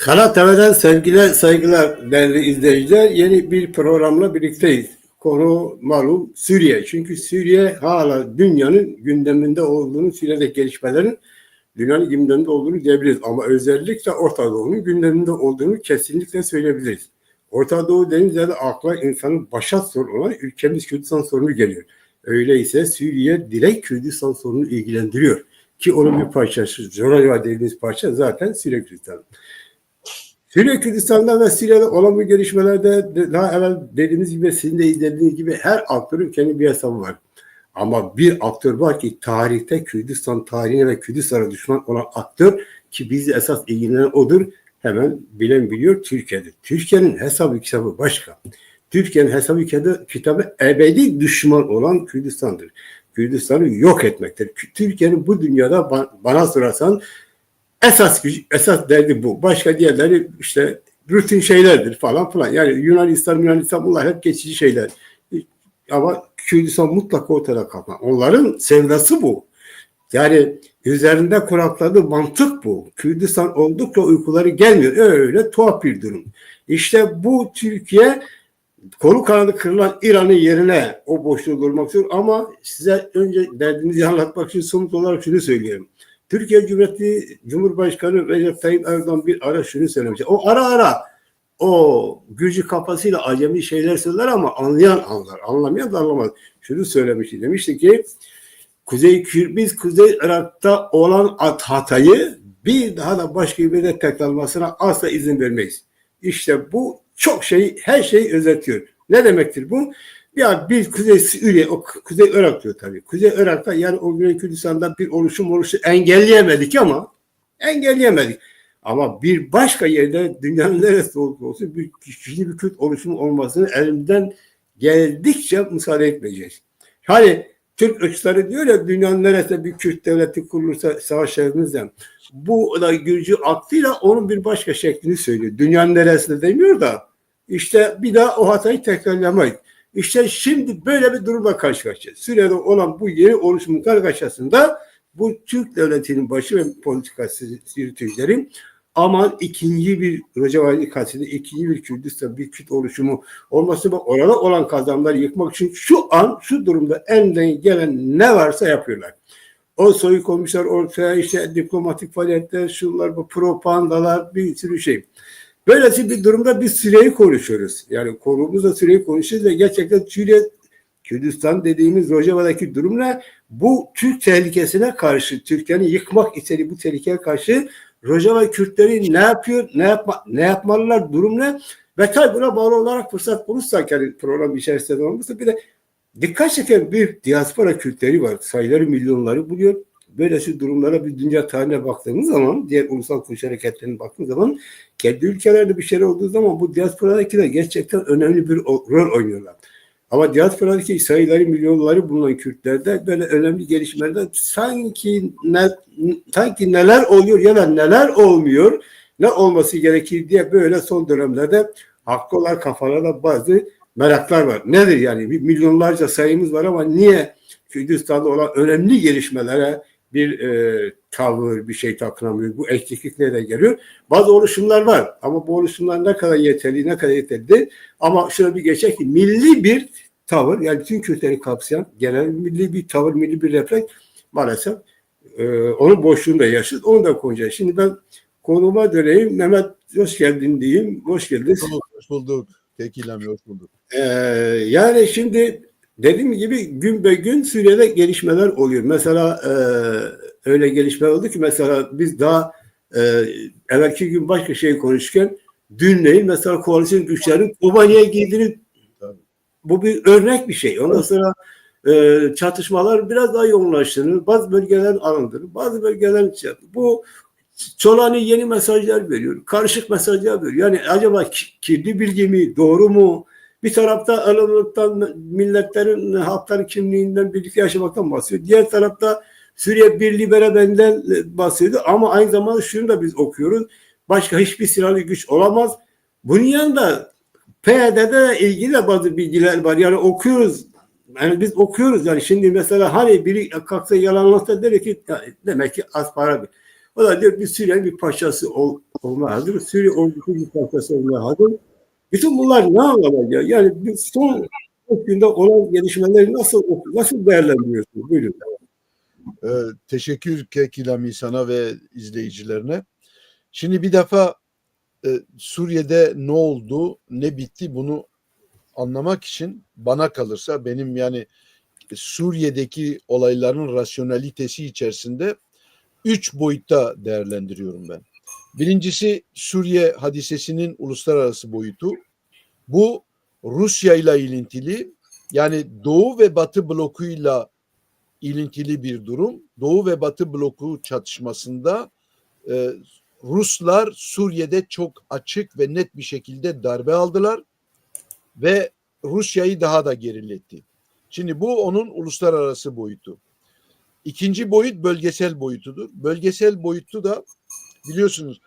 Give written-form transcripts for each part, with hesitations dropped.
Kanal TV'den sevgiler, saygılar değerli izleyiciler. Yeni bir programla birlikteyiz. Konu malum Suriye. Çünkü Suriye hala dünyanın gündeminde olduğunu, Suriye'deki gelişmelerin dünyanın gündeminde olduğunu diyebiliriz. Ama özellikle Orta Doğu'nun gündeminde olduğunu kesinlikle söyleyebiliriz. Orta Doğu denince de akla insanın başat sorunu olan ülkemiz Kürdistan sorunu geliyor. Öyleyse Suriye direkt Kürdistan sorunu ilgilendiriyor. Ki onun bir parçası, Jorayva dediğimiz parça zaten Suriye Kürdistan. Suriye Kürdistan'da ve Suriye'de olan bu gelişmelerde daha evvel dediğimiz gibi, sizin de izlediğiniz gibi her aktörün kendi bir hesabı var. Ama bir aktör var ki tarihte Kürdistan tarihine ve Kürdistan'a düşman olan aktör ki bizi esas ilgilenen odur. Hemen bilen biliyor, Türkiye'dir. Türkiye'nin hesabı kitabı başka. Türkiye'nin hesabı kitabı ebedi düşman olan Kürdistan'dır. Kürdistan'ı yok etmektir. Türkiye'nin bu dünyada bana sorarsan esas derdi bu. Başka diğerleri işte rutin şeylerdir falan filan. Yani Yunanistan bunlar hep geçici şeyler. Ama Kürdistan mutlaka ortada kalma. Onların sevdası bu. Yani üzerinde kurakladığı mantık bu. Kürdistan oldukça uykuları gelmiyor. Öyle tuhaf bir durum. İşte bu Türkiye kolu kanadı kırılan İran'ın yerine o boşluğu durmak istiyor. Ama size önce derdimizi anlatmak için somut olarak şunu söyleyeyim. Türkiye Cumhuriyeti Cumhurbaşkanı Recep Tayyip Erdoğan bir ara şunu söylemiş. O ara o gücü kafasıyla acemi şeyler söyler ama anlayan anlar. Anlamayan da anlamaz. Şunu söylemişti. Demişti ki biz Kuzey Irak'ta olan hatayı bir daha da başka bir yerde tekrarlamasına asla izin vermeyiz. İşte bu çok her şeyi özetiyor. Ne demektir bu? Ya biz Kuzey Suriye, Kuzey Irak diyor tabii. Kuzey Irak'ta yani o Güney Kürdistan'da bir oluşu engelleyemedik. Ama bir başka yerde dünyanın neresi olsun bir Kürt oluşumu olmasını elimden geldikçe müsaade etmeyeceğiz. Hani Türk ırkçıları diyor ya dünyanın neresinde bir Kürt devleti kurulursa savaşlarımızdan. Bu da Gürcü aklıyla onun bir başka şeklini söylüyor. Dünyanın neresinde demiyor da işte bir daha o hatayı tekrarlamayız. İşte şimdi böyle bir durumla karşı karşıyayız. Suriye'de olan bu yeni oluşumun kargaşasında bu Türk devletinin başı ve politikası yürütücülerin aman ikinci bir Rojava kastede ikinci bir Kürdistan bir Kürt oluşumu olması ve orada olan kazanımları yıkmak için şu durumda elinden gelen ne varsa yapıyorlar. O soyu koymuşlar ortaya işte diplomatik faaliyetler, şunlar bu propagandalar bir sürü şey. Böylesi bir durumda biz Suriye'yi konuşuyoruz. Yani konumuzda Suriye'yi konuşuyoruz ve gerçekten Suriye, Kürdistan dediğimiz Rojava'daki durumla bu Türk tehlikesine karşı, Türkiye'nin yıkmak istediği bu tehlikeye karşı Rojava Kürtleri ne yapıyor, ne yapmalılar, durum ne? Ve tabi buna bağlı olarak fırsat bulursak yani program içerisinde olmuşsa bir de dikkat çeken bir diaspora Kürtleri var. Sayıları milyonları buluyor. Böylesi durumlara bir dünya tarihine baktığımız zaman, diğer ulusal kuruluş hareketlerine baktığımız zaman kendi ülkelerde bir şeyler olduğu zaman bu diasporadakiler gerçekten önemli bir rol oynuyorlar. Ama diasporadaki sayıları milyonları bulunan Kürtlerde böyle önemli gelişmelerde sanki neler oluyor ya da neler olmuyor, ne olması gerekir diye böyle son dönemlerde haklı olarak kafalarda bazı meraklar var. Nedir yani? Milyonlarca sayımız var ama niye Kürdistan'da olan önemli gelişmelere bir tavır, bir şey takınamıyor? Bu eksiklik nereden geliyor? Bazı oluşumlar var ama bu oluşumlar ne kadar yeterli değil. Ama şöyle bir gerçek ki milli bir tavır, yani bütün Kürtleri kapsayan genel milli bir tavır, milli bir refleks maalesef onun boşluğunda yaşıyoruz. Onu da konuşacağız. Şimdi ben konuma döneyim. Mehmet hoş geldin diyeyim. Hoş geldiniz. Hoş bulduk. Tekilem hoş bulduk. Yani şimdi dediğim gibi gün be gün Suriye'de gelişmeler oluyor. Mesela öyle gelişmeler oldu ki mesela biz daha evvelki gün başka şey konuşurken dünleyin mesela koalisyon güçlerin Kobani'ye girdiğini bu bir örnek bir şey. Ondan sonra çatışmalar biraz daha yoğunlaştığını, bazı bölgelerin alındığını, bazı bölgelerin bu Çolani yeni mesajlar veriyor. Karışık mesajlar veriyor. Yani acaba kirli bilgi mi? Doğru mu? Bir tarafta alınlıktan, milletlerin, halkların kimliğinden birlikte yaşamaktan bahsediyor. Diğer tarafta Suriye Birliği beraberliğinden bahsediyor. Ama aynı zamanda şunu da biz okuyoruz. Başka hiçbir silahlı güç olamaz. Bunun yanında PYD'de ilgili de bazı bilgiler var. Yani okuyoruz. Yani biz okuyoruz. Yani şimdi mesela hani biri kalksa yalanlasa der ki demek ki az para bir. O da diyor bir Suriye'nin bir parçası olma hazır. Suriye ordusu bir parçası olmaya hazır. Bütün bunlar ne anlama geliyor? Yani son günde olan gelişmeleri nasıl değerlendiriyorsunuz? Buyurun. Teşekkür Kekilami sana ve izleyicilerine. Şimdi bir defa Suriye'de ne oldu, ne bitti bunu anlamak için bana kalırsa benim yani Suriye'deki olayların rasyonalitesi içerisinde 3 boyutta değerlendiriyorum ben. Birincisi Suriye hadisesinin uluslararası boyutu. Bu Rusya ile ilintili, yani Doğu ve Batı blokuyla ilintili bir durum. Doğu ve Batı bloku çatışmasında Ruslar Suriye'de çok açık ve net bir şekilde darbe aldılar ve Rusya'yı daha da geriletti. Şimdi bu onun uluslararası boyutu. İkinci boyut bölgesel boyutudur. Bölgesel boyutu da biliyorsunuz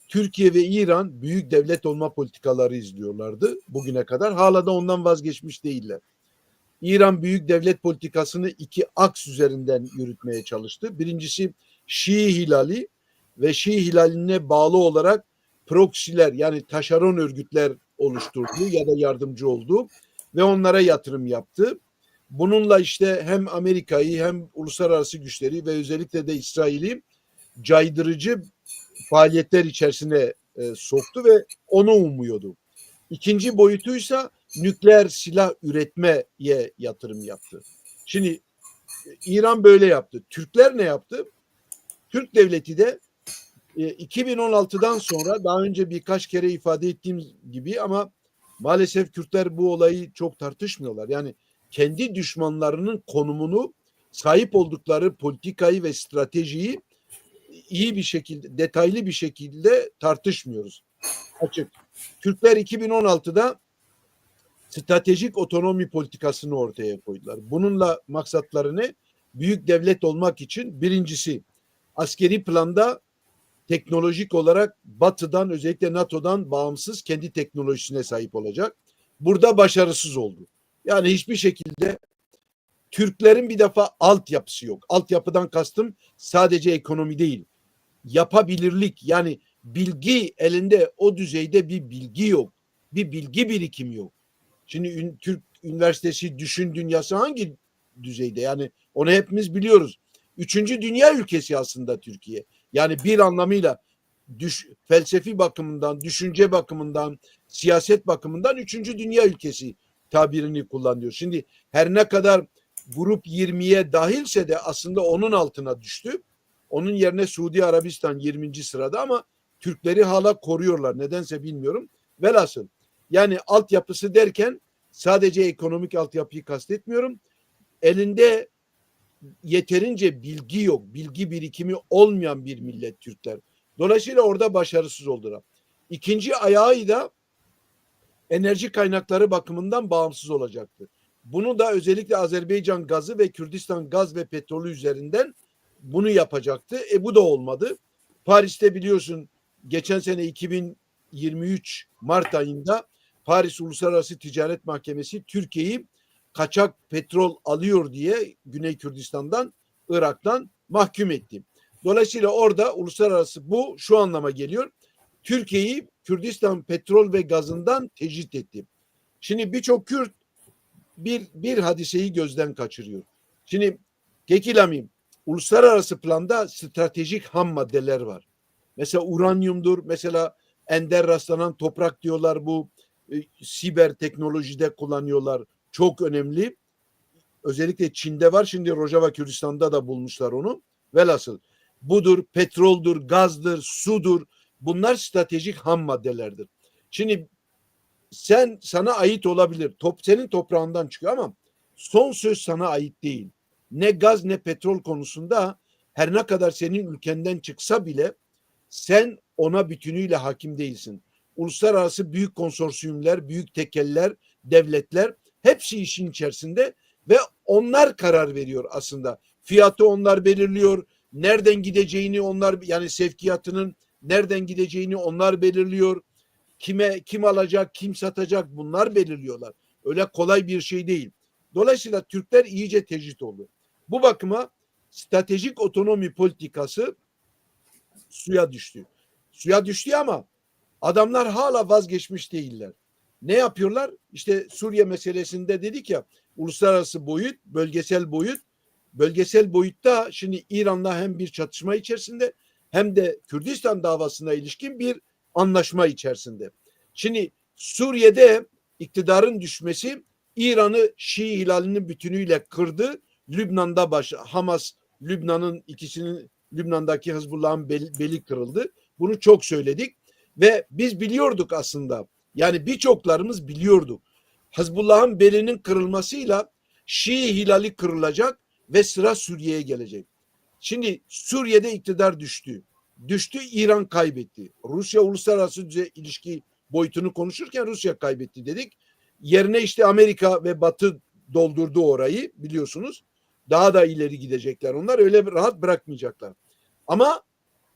Türkiye ve İran büyük devlet olma politikaları izliyorlardı bugüne kadar. Hala da ondan vazgeçmiş değiller. İran büyük devlet politikasını iki aks üzerinden yürütmeye çalıştı. Birincisi Şii Hilali ve Şii Hilaline bağlı olarak proksiler, yani taşeron örgütler oluşturdu ya da yardımcı oldu ve onlara yatırım yaptı. Bununla işte hem Amerika'yı hem uluslararası güçleri ve özellikle de İsrail'i caydırıcı faaliyetler içerisine soktu ve onu umuyordu. İkinci boyutuysa nükleer silah üretmeye yatırım yaptı. Şimdi İran böyle yaptı. Türkler ne yaptı? Türk devleti de 2016'dan sonra daha önce birkaç kere ifade ettiğim gibi ama maalesef Kürtler bu olayı çok tartışmıyorlar. Yani kendi düşmanlarının konumunu, sahip oldukları politikayı ve stratejiyi iyi bir şekilde, detaylı bir şekilde tartışmıyoruz. Açık. Türkler 2016'da stratejik otonomi politikasını ortaya koydular. Bununla maksatları ne? Büyük devlet olmak için birincisi askeri planda teknolojik olarak Batı'dan, özellikle NATO'dan bağımsız kendi teknolojisine sahip olacak. Burada başarısız oldu. Yani hiçbir şekilde Türklerin bir defa altyapısı yok. Altyapıdan kastım sadece ekonomi değil. Yapabilirlik, yani bilgi elinde o düzeyde bir bilgi yok. Bir bilgi birikimi yok. Şimdi Türk Üniversitesi düşün dünyası hangi düzeyde? Yani onu hepimiz biliyoruz. Üçüncü dünya ülkesi aslında Türkiye. Yani bir anlamıyla felsefi bakımından, düşünce bakımından, siyaset bakımından üçüncü dünya ülkesi tabirini kullanıyor. Şimdi her ne kadar grup 20'ye dahilse de aslında onun altına düştü. Onun yerine Suudi Arabistan 20. sırada ama Türkleri hala koruyorlar. Nedense bilmiyorum. Velhasıl yani altyapısı derken sadece ekonomik altyapıyı kastetmiyorum. Elinde yeterince bilgi yok. Bilgi birikimi olmayan bir millet Türkler. Dolayısıyla orada başarısız oldular. İkinci ayağı da enerji kaynakları bakımından bağımsız olacaktı. Bunu da özellikle Azerbaycan gazı ve Kürdistan gaz ve petrolü üzerinden bunu yapacaktı. Bu da olmadı. Paris'te biliyorsun geçen sene 2023 Mart ayında Paris Uluslararası Ticaret Mahkemesi Türkiye'yi kaçak petrol alıyor diye Güney Kürdistan'dan, Irak'tan mahkum etti. Dolayısıyla orada uluslararası bu şu anlama geliyor. Türkiye'yi Kürdistan petrol ve gazından tecrit etti. Şimdi birçok Kürt bir hadiseyi gözden kaçırıyor. Şimdi Kekilamim, uluslararası planda stratejik ham maddeler var. Mesela uranyumdur, mesela ender rastlanan toprak diyorlar, bu siber teknolojide kullanıyorlar. Çok önemli. Özellikle Çin'de var. Şimdi Rojava Kürdistan'da da bulmuşlar onu. Velhasıl budur, petroldur, gazdır, sudur. Bunlar stratejik ham maddelerdir. Şimdi sana ait olabilir. Senin toprağından çıkıyor ama son söz sana ait değil. Ne gaz ne petrol konusunda her ne kadar senin ülkenden çıksa bile sen ona bütünüyle hakim değilsin. Uluslararası büyük konsorsiyumlar, büyük tekeller, devletler hepsi işin içerisinde ve onlar karar veriyor aslında. Fiyatı onlar belirliyor. Nereden gideceğini onlar, yani sevkiyatının nereden gideceğini onlar belirliyor. Kim alacak, kim satacak bunlar belirliyorlar. Öyle kolay bir şey değil. Dolayısıyla Türkler iyice tecrit oldu. Bu bakıma stratejik otonomi politikası suya düştü. suya düştü ama adamlar hala vazgeçmiş değiller. Ne yapıyorlar? İşte Suriye meselesinde dedik ya, uluslararası boyut, bölgesel boyut. Bölgesel boyutta şimdi İran'la hem bir çatışma içerisinde hem de Kürdistan davasına ilişkin bir anlaşma içerisinde. Şimdi Suriye'de iktidarın düşmesi İran'ı Şii hilalinin bütünüyle kırdı. Lübnan'da Hamas, Lübnan'ın ikisinin, Lübnan'daki Hizbullah'ın beli kırıldı. Bunu çok söyledik ve biz biliyorduk aslında. Yani birçoklarımız biliyorduk. Hizbullah'ın belinin kırılmasıyla Şii hilali kırılacak ve sıra Suriye'ye gelecek. Şimdi Suriye'de iktidar düştü. Düştü, İran kaybetti. Rusya uluslararası düzey ilişki boyutunu konuşurken Rusya kaybetti dedik. Yerine işte Amerika ve Batı doldurdu orayı, biliyorsunuz. Daha da ileri gidecekler onlar. Öyle rahat bırakmayacaklar. Ama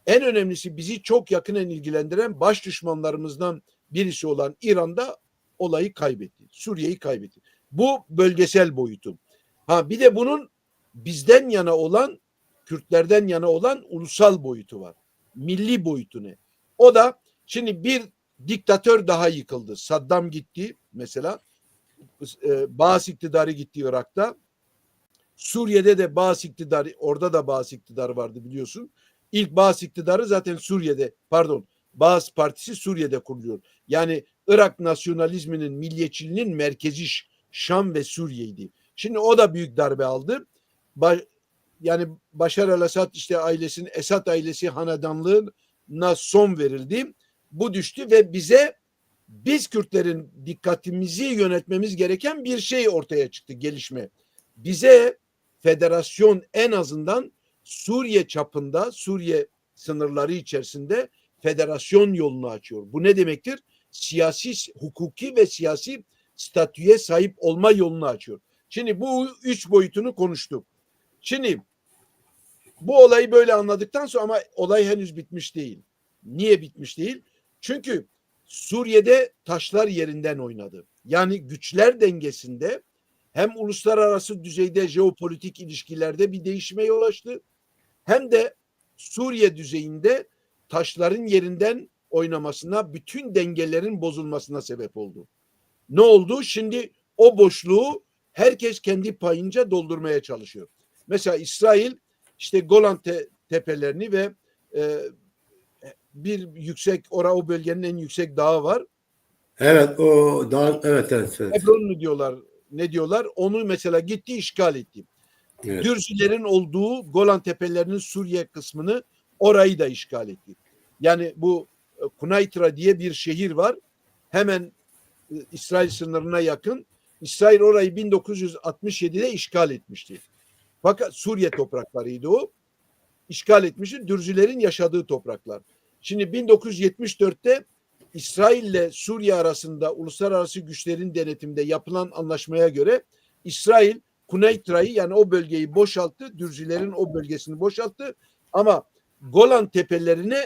en önemlisi bizi çok yakinen ilgilendiren baş düşmanlarımızdan birisi olan İran'da olayı kaybetti. Suriye'yi kaybetti. Bu bölgesel boyutu. Ha bir de bunun bizden yana olan, Kürtlerden yana olan ulusal boyutu var. Milli boyutu ne? O da şimdi bir diktatör daha yıkıldı. Saddam gitti mesela. Baas iktidarı gitti Irak'ta. Suriye'de de Baas iktidarı, orada da Baas iktidarı vardı biliyorsun. İlk Baas iktidarı zaten Suriye'de, pardon, Baas Partisi Suriye'de kuruluyor. Yani Irak nasyonalizminin, milliyetçiliğinin merkezi Şam ve Suriye'ydi. Şimdi o da büyük darbe aldı. Yani Başar el-Esad işte ailesinin, Esad ailesi hanedanlığına son verildi. Bu düştü ve biz Kürtlerin dikkatimizi yönetmemiz gereken bir şey ortaya çıktı, gelişme. Bize federasyon en azından Suriye çapında, Suriye sınırları içerisinde federasyon yolunu açıyor. Bu ne demektir? Siyasi, hukuki ve siyasi statüye sahip olma yolunu açıyor. Şimdi bu üç boyutunu konuştuk. Şimdi bu olayı böyle anladıktan sonra ama olay henüz bitmiş değil. Niye bitmiş değil? Çünkü Suriye'de taşlar yerinden oynadı. Yani güçler dengesinde hem uluslararası düzeyde jeopolitik ilişkilerde bir değişime yol açtı, hem de Suriye düzeyinde taşların yerinden oynamasına, bütün dengelerin bozulmasına sebep oldu. Ne oldu? Şimdi o boşluğu herkes kendi payınca doldurmaya çalışıyor. Mesela İsrail işte Golan tepelerini ve bir yüksek, o bölgenin en yüksek dağı var. Evet, o dağ, evet. Hebron mu diyorlar, ne diyorlar? Onu mesela gitti, işgal etti. Evet. Dürzilerin olduğu Golan Tepelerinin Suriye kısmını, orayı da işgal etti. Yani bu Kunaytra diye bir şehir var. Hemen İsrail sınırına yakın. İsrail orayı 1967'de işgal etmişti. Fakat Suriye topraklarıydı o. İşgal etmişti. Dürzilerin yaşadığı topraklar. Şimdi 1974'te İsrail ile Suriye arasında uluslararası güçlerin denetiminde yapılan anlaşmaya göre İsrail Kuneytra'yı, yani o bölgeyi boşalttı. Dürzilerin o bölgesini boşalttı. Ama Golan tepelerini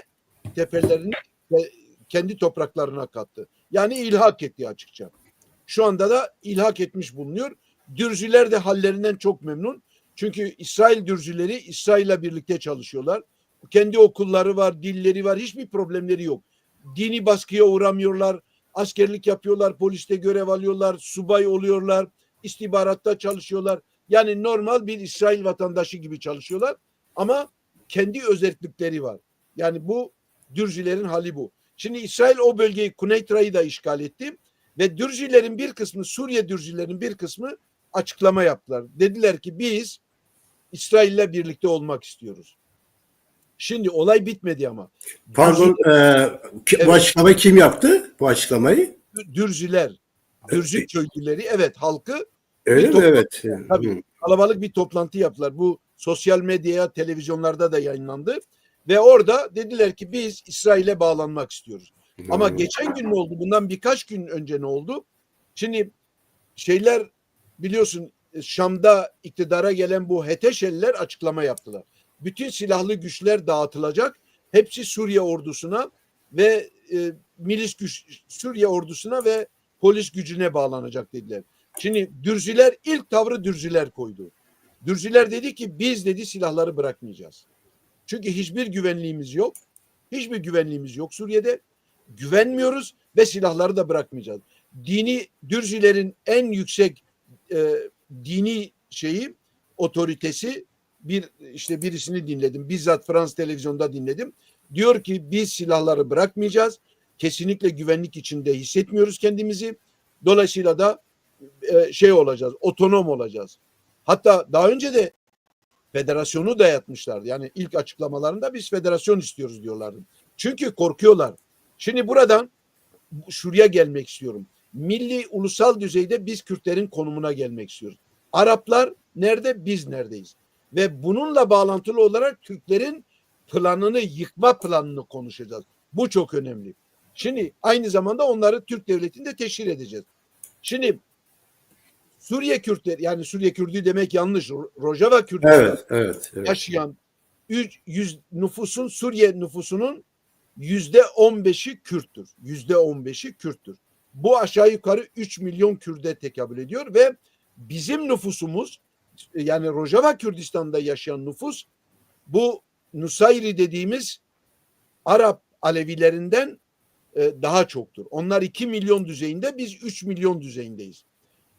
kendi topraklarına kattı. Yani ilhak etti açıkça. Şu anda da ilhak etmiş bulunuyor. Dürziler de hallerinden çok memnun. Çünkü İsrail Dürzileri İsrail'le birlikte çalışıyorlar. Kendi okulları var, dilleri var, hiçbir problemleri yok. Dini baskıya uğramıyorlar, askerlik yapıyorlar, poliste görev alıyorlar, subay oluyorlar, istihbaratta çalışıyorlar. Yani normal bir İsrail vatandaşı gibi çalışıyorlar ama kendi özellikleri var. Yani bu Dürzilerin hali bu. Şimdi İsrail o bölgeyi, Kuneytra'yı da işgal etti ve Dürzilerin bir kısmı, Suriye Dürzilerin bir kısmı açıklama yaptılar. Dediler ki biz İsrail'le birlikte olmak istiyoruz. Şimdi olay bitmedi ama. Pardon, bu açıklamayı kim yaptı? Bu açıklamayı? Dürziler, Dürzü köylüleri, evet, halkı Öyle mi? Evet. Tabii, kalabalık bir toplantı yaptılar. Bu sosyal medyaya, televizyonlarda da yayınlandı. Ve orada dediler ki biz İsrail'e bağlanmak istiyoruz. Ama geçen gün ne oldu? Bundan birkaç gün önce ne oldu? Şimdi biliyorsun, Şam'da iktidara gelen bu Heteşeliler açıklama yaptılar. Bütün silahlı güçler dağıtılacak. Hepsi Suriye ordusuna ve Suriye ordusuna ve polis gücüne bağlanacak dediler. Şimdi Dürziler, ilk tavrı Dürziler koydu. Dürziler dedi ki biz, dedi, silahları bırakmayacağız. Çünkü hiçbir güvenliğimiz yok. Hiçbir güvenliğimiz yok Suriye'de. Güvenmiyoruz ve silahları da bırakmayacağız. Dini Dürzilerin en yüksek dini otoritesi işte birisini dinledim. Bizzat Fransız televizyonda dinledim. Diyor ki biz silahları bırakmayacağız. Kesinlikle güvenlik içinde hissetmiyoruz kendimizi. Dolayısıyla da olacağız, otonom olacağız. Hatta daha önce de federasyonu dayatmışlardı. Yani ilk açıklamalarında biz federasyon istiyoruz diyorlardı. Çünkü korkuyorlar. Şimdi buradan şuraya gelmek istiyorum. Milli, ulusal düzeyde biz Kürtlerin konumuna gelmek istiyoruz. Araplar nerede, biz neredeyiz? Ve bununla bağlantılı olarak Türklerin planını, yıkma planını konuşacağız. Bu çok önemli. Şimdi aynı zamanda onları Türk devletini de teşhir edeceğiz. Şimdi Suriye Kürtleri, yani Suriye Kürdü demek yanlış. Rojava Kürdistan evet. yaşayan Suriye nüfusunun %15'i Kürttür. %15'i Kürttür. Bu aşağı yukarı 3 milyon Kürt'e tekabül ediyor ve bizim nüfusumuz, yani Rojava Kürdistan'da yaşayan nüfus, bu Nusayri dediğimiz Arap Alevilerinden daha çoktur. Onlar 2 milyon düzeyinde, biz 3 milyon düzeyindeyiz.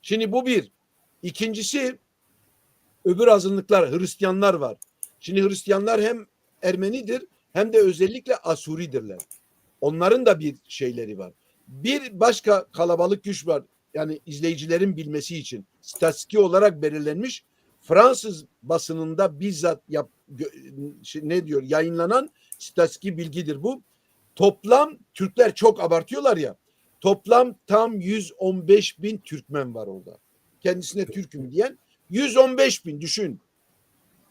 Şimdi bu bir. İkincisi, öbür azınlıklar, Hristiyanlar var. Şimdi Hristiyanlar hem Ermenidir hem de özellikle Asuridirler. Onların da bir şeyleri var. Bir başka kalabalık güç var. Yani izleyicilerin bilmesi için statistiki olarak belirlenmiş, Fransız basınında bizzat yayınlanan statistiki bilgidir bu. Toplam Türkler çok abartıyorlar ya. Toplam tam 115 bin Türkmen var orada. Kendisine Türk'üm diyen 115 bin düşün.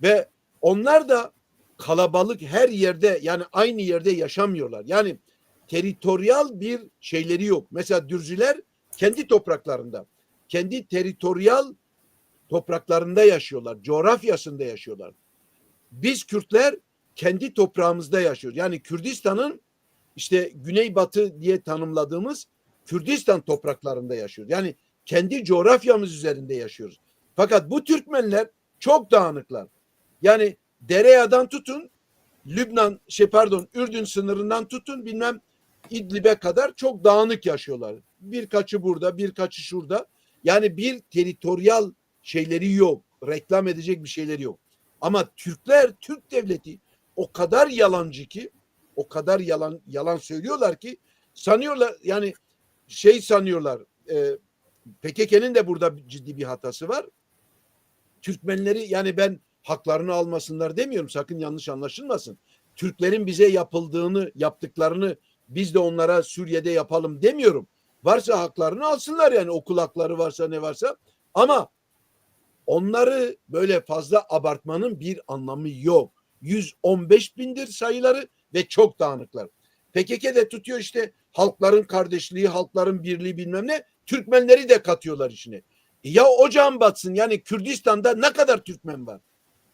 Ve onlar da kalabalık her yerde, yani aynı yerde yaşamıyorlar. Yani teritoryal bir şeyleri yok. Mesela Dürziler kendi topraklarında, kendi teritoryal topraklarında yaşıyorlar. Coğrafyasında yaşıyorlar. Biz Kürtler kendi toprağımızda yaşıyoruz. Yani Kürdistan'ın işte güneybatı diye tanımladığımız Kürdistan topraklarında yaşıyoruz. Yani kendi coğrafyamız üzerinde yaşıyoruz. Fakat bu Türkmenler çok dağınıklar. Yani Dereyadan tutun, Ürdün sınırından tutun bilmem İdlib'e kadar çok dağınık yaşıyorlar. Birkaçı burada, birkaçı şurada. Yani bir teritoryal şeyleri yok. Reklam edecek bir şeyleri yok. Ama Türkler, Türk devleti o kadar yalancı ki, o kadar yalan söylüyorlar ki, sanıyorlar, yani sanıyorlar, PKK'nın de burada ciddi bir hatası var. Türkmenleri, yani ben haklarını almasınlar demiyorum, sakın yanlış anlaşılmasın. Türklerin bize yaptıklarını biz de onlara Suriye'de yapalım demiyorum. Varsa haklarını alsınlar, yani okul hakları varsa, ne varsa, ama onları böyle fazla abartmanın bir anlamı yok. 115 bindir sayıları ve çok dağınıklar. PKK de tutuyor işte halkların kardeşliği, halkların birliği bilmem ne, Türkmenleri de katıyorlar içine. Ya ocağın batsın, yani Kürdistan'da ne kadar Türkmen var?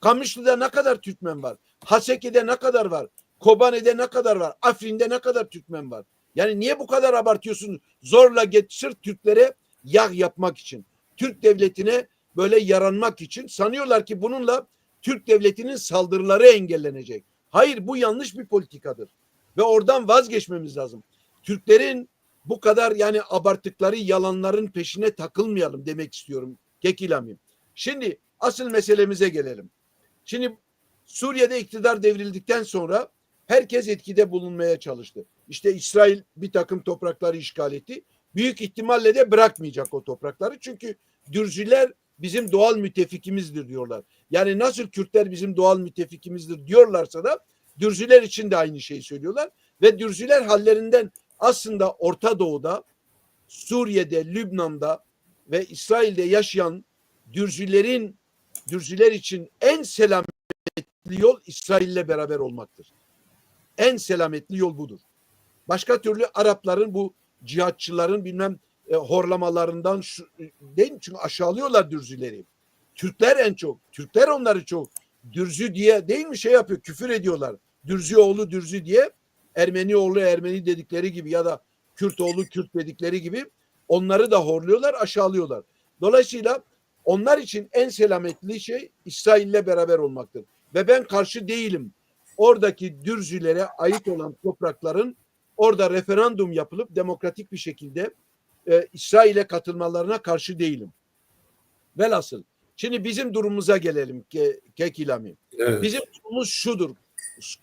Kamışlı'da ne kadar Türkmen var? Haseki'de ne kadar var? Kobane'de ne kadar var? Afrin'de ne kadar Türkmen var? Yani niye bu kadar abartıyorsunuz? Zorla sırf Türklere yağ yapmak için, Türk devletine böyle yaranmak için sanıyorlar ki bununla Türk devletinin saldırıları engellenecek. Hayır, bu yanlış bir politikadır. Ve oradan vazgeçmemiz lazım. Türklerin bu kadar yani abarttıkları yalanların peşine takılmayalım demek istiyorum. Kekilamim. Şimdi asıl meselemize gelelim. Şimdi Suriye'de iktidar devrildikten sonra herkes etkide bulunmaya çalıştı. İşte İsrail bir takım toprakları işgal etti. Büyük ihtimalle de bırakmayacak o toprakları. Çünkü Dürziler bizim doğal müttefikimizdir diyorlar. Yani nasıl Kürtler bizim doğal müttefikimizdir diyorlarsa da Dürziler için de aynı şeyi söylüyorlar. Ve Dürziler hallerinden aslında Orta Doğu'da, Suriye'de, Lübnan'da ve İsrail'de yaşayan Dürziler için en selametli yol İsrail'le beraber olmaktır. En selametli yol budur. Başka türlü Arapların bu cihatçıların bilmem horlamalarından değil mi? Çünkü aşağılıyorlar Dürzileri. Türkler en çok. Türkler onları çok Dürzü diye değil mi yapıyor, küfür ediyorlar. Dürzü oğlu Dürzü diye, Ermeni oğlu Ermeni dedikleri gibi ya da Kürt oğlu Kürt dedikleri gibi onları da horluyorlar, aşağılıyorlar. Dolayısıyla onlar için en selametli şey İsrail'le beraber olmaktır. Ve ben karşı değilim. oradaki Dürzülere ait olan toprakların orada referandum yapılıp demokratik bir şekilde İsrail'e katılmalarına karşı değilim. Velhasıl şimdi bizim durumumuza gelelim Kekilami. Evet. Bizim durumumuz şudur.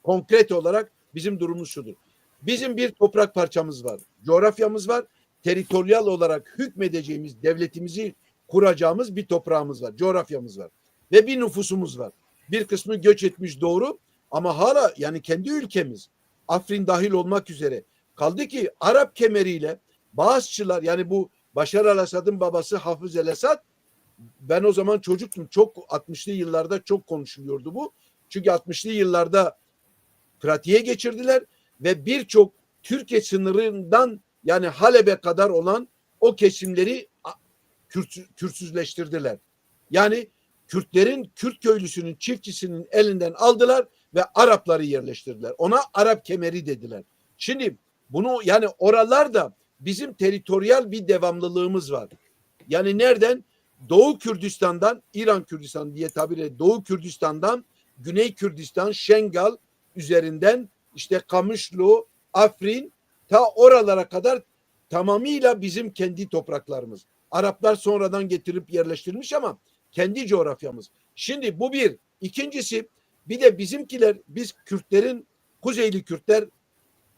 Konkret olarak bizim durumumuz şudur. Bizim bir toprak parçamız var. Coğrafyamız var. Teritoryal olarak hükmedeceğimiz, devletimizi kuracağımız bir toprağımız var. Coğrafyamız var. Ve bir nüfusumuz var. Bir kısmı göç etmiş doğru ama hala yani kendi ülkemiz Afrin dahil olmak üzere kaldı ki Arap kemeriyle Bağızçılar yani bu Başar el-Esad'ın babası Hafız el-Esad ben o zaman çocuktum. Çok 60'lı yıllarda çok konuşuluyordu bu. Çünkü 60'lı yıllarda pratiğe geçirdiler ve birçok Türkiye sınırından yani Halep'e kadar olan o kesimleri Kürtsüzleştirdiler. Yani Kürtlerin, Kürt köylüsünün, çiftçisinin elinden aldılar ve Arapları yerleştirdiler. Ona Arap kemeri dediler. Şimdi bunu yani oralarda bizim teritoryal bir devamlılığımız var. Yani nereden? Doğu Kürdistan'dan, İran Kürdistan diye tabir edilen Doğu Kürdistan'dan, Güney Kürdistan, Şengal üzerinden işte Kamışlı, Afrin ta oralara kadar tamamıyla bizim kendi topraklarımız. Araplar sonradan getirip yerleştirmiş ama kendi coğrafyamız. Şimdi bu bir. İkincisi bir de bizimkiler biz Kürtlerin, Kuzeyli Kürtler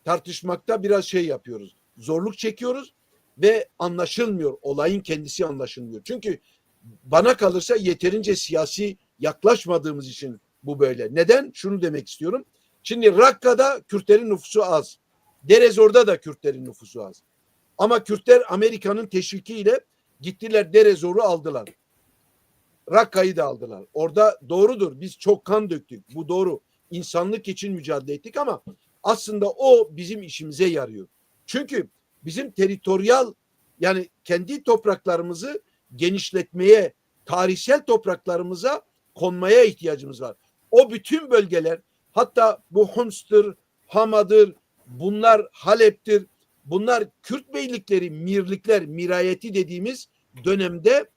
tartışmakta biraz şey yapıyoruz. Zorluk çekiyoruz ve anlaşılmıyor. Olayın kendisi anlaşılmıyor. Çünkü bana kalırsa yeterince siyasi yaklaşmadığımız için bu böyle. Neden? Şunu demek istiyorum. Şimdi Rakka'da Kürtlerin nüfusu az. Derezor'da da Kürtlerin nüfusu az. Ama Kürtler Amerika'nın teşvikiyle gittiler Derezor'u aldılar. Rakka'yı da aldılar. Orada doğrudur. Biz çok kan döktük. Bu doğru. İnsanlık için mücadele ettik ama aslında o bizim işimize yarıyor. Çünkü bizim teritoryal yani kendi topraklarımızı genişletmeye, tarihsel topraklarımıza konmaya ihtiyacımız var. O bütün bölgeler hatta bu Hums'tır, Hama'dır, bunlar Halep'tir. Bunlar Kürt beylikleri, mirlikler, mirayeti dediğimiz dönemde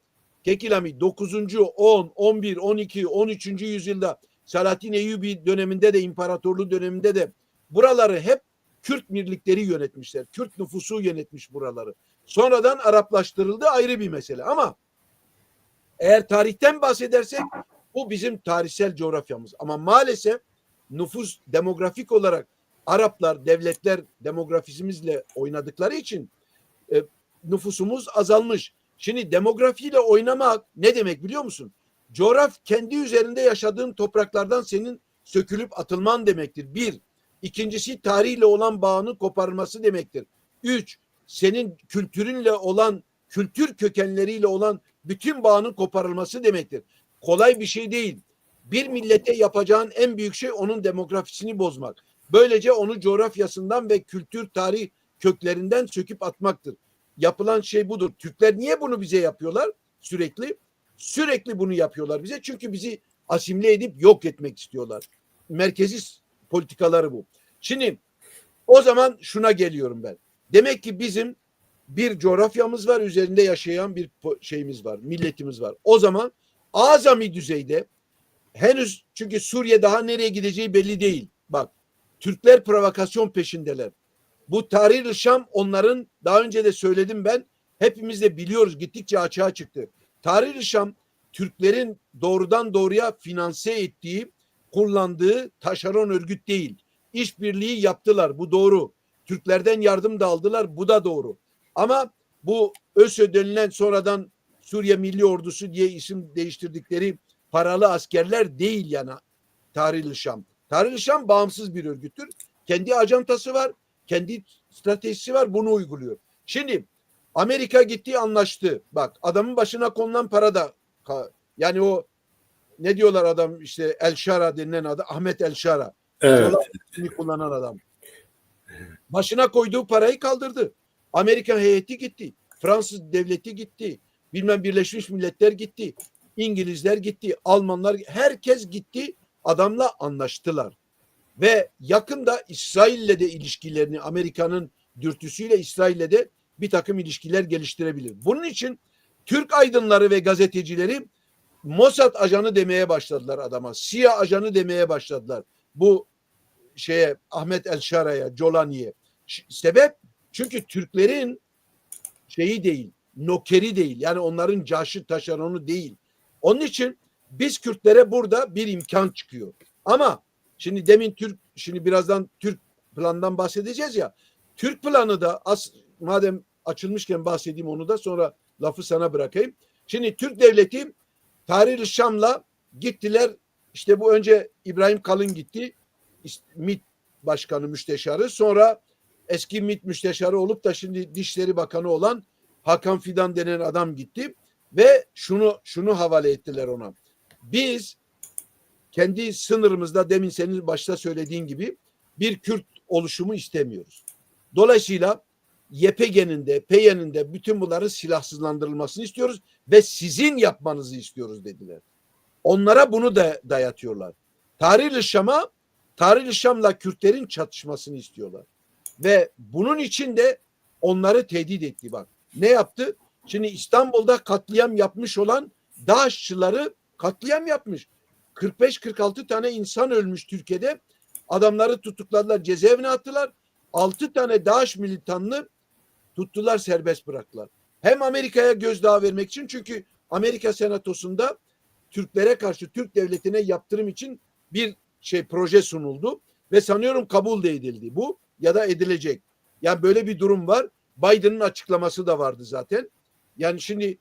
Kekilami 9. 10, 11, 12, 13. yüzyılda Selahattin Eyyubi döneminde de imparatorluğu döneminde de buraları hep Kürt mirlikleri yönetmişler. Kürt nüfusu yönetmiş buraları. Sonradan Araplaştırıldı ayrı bir mesele ama eğer tarihten bahsedersek bu bizim tarihsel coğrafyamız. Ama maalesef nüfus demografik olarak Araplar, devletler demografimizle oynadıkları için nüfusumuz azalmış. Şimdi demografiyle oynamak ne demek biliyor musun? Kendi üzerinde yaşadığın topraklardan senin sökülüp atılman demektir. Bir. İkincisi tarihle olan bağını koparması demektir. Üç. Senin kültürünle olan, kültür kökenleriyle olan bütün bağının koparılması demektir. Kolay bir şey değil. Bir millete yapacağın en büyük şey onun demografisini bozmak. Böylece onu coğrafyasından ve kültür, tarih köklerinden söküp atmaktır. Yapılan şey budur. Türkler niye bunu bize yapıyorlar? Sürekli bunu yapıyorlar bize. Çünkü bizi asimile edip yok etmek istiyorlar. Merkezi politikaları bu. Şimdi o zaman şuna geliyorum ben. Demek ki bizim bir coğrafyamız var, üzerinde yaşayan bir şeyimiz var, milletimiz var. O zaman azami düzeyde henüz çünkü Suriye daha nereye gideceği belli değil. Bak Türkler provokasyon peşindeler. Bu Tahrir-i Şam onların daha önce de söyledim ben. Hepimiz de biliyoruz gittikçe açığa çıktı. Tahrir-i Şam Türklerin doğrudan doğruya finanse ettiği, kullandığı taşeron örgüt değil. İşbirliği yaptılar. Bu doğru. Türklerden yardım da aldılar. Bu da doğru. Ama bu ÖSÖ denilen sonradan Suriye Milli Ordusu diye isim değiştirdikleri paralı askerler değil yani Tahrir-i Şam. Tahrir-i Şam bağımsız bir örgüttür. Kendi ajantası var. Kendi stratejisi var. Bunu uyguluyor. Şimdi Amerika gitti anlaştı. Bak adamın başına konulan para da yani o ne diyorlar adam işte El Şara denilen adam Ahmet El Şara. Evet. Kullanan adam. Başına koyduğu parayı kaldırdı. Amerika heyeti gitti. Fransız devleti gitti. Bilmem Birleşmiş Milletler gitti. İngilizler gitti. Almanlar herkes gitti. Adamla anlaştılar. Ve yakında İsrail'le de ilişkilerini Amerika'nın dürtüsüyle İsrail'le de bir takım ilişkiler geliştirebilir. Bunun için Türk aydınları ve gazetecileri Mossad ajanı demeye başladılar adama. CIA ajanı demeye başladılar. Bu Ahmet El Şara'ya, Jolani'ye. Sebep çünkü Türklerin şeyi değil, nokeri değil. Yani onların caşı taşeronu değil. Onun için biz Kürtlere burada bir imkan çıkıyor. Ama şimdi birazdan Türk planından bahsedeceğiz ya. Türk planı da madem açılmışken bahsedeyim onu da sonra lafı sana bırakayım. Şimdi Türk devleti Tahrir-i Şam'la gittiler. İşte bu önce İbrahim Kalın gitti. MİT Başkanı Müsteşarı. Sonra eski MİT Müsteşarı olup da şimdi Dışişleri Bakanı olan Hakan Fidan denen adam gitti. Ve şunu havale ettiler ona. Biz kendi sınırımızda demin senin başta söylediğin gibi bir Kürt oluşumu istemiyoruz. Dolayısıyla YPG'nin de PYD'nin de bütün bunların silahsızlandırılmasını istiyoruz ve sizin yapmanızı istiyoruz dediler. Onlara bunu da dayatıyorlar. Tahrir-i Şam'la Kürtlerin çatışmasını istiyorlar. Ve bunun için de onları tehdit etti bak. Ne yaptı? Şimdi İstanbul'da katliam yapmış olan DAEŞ'çıları katliam yapmış. 45-46 tane insan ölmüş Türkiye'de. Adamları tutukladılar, cezaevine attılar. 6 tane DAEŞ militanını tuttular, serbest bıraktılar. Hem Amerika'ya gözdağı vermek için çünkü Amerika Senatosu'nda Türklere karşı Türk devletine yaptırım için bir proje sunuldu ve sanıyorum kabul de edildi bu ya da edilecek. Yani böyle bir durum var. Biden'ın açıklaması da vardı zaten. Yani şimdi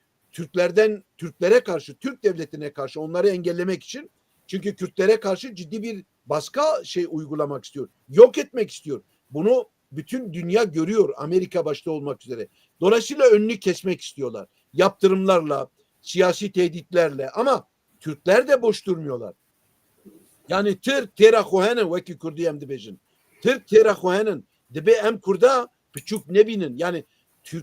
Türklere karşı, Türk devletine karşı onları engellemek için çünkü Kürtlere karşı ciddi bir baskı uygulamak istiyor. Yok etmek istiyor. Bunu bütün dünya görüyor Amerika başta olmak üzere. Dolayısıyla önünü kesmek istiyorlar. Yaptırımlarla, siyasi tehditlerle ama Türkler de boş durmuyorlar. Yani Türk tera kohenin veki Kurdiyem dibejin. Türk tera kohenin dibe em Kurda küçük nebinin. Yani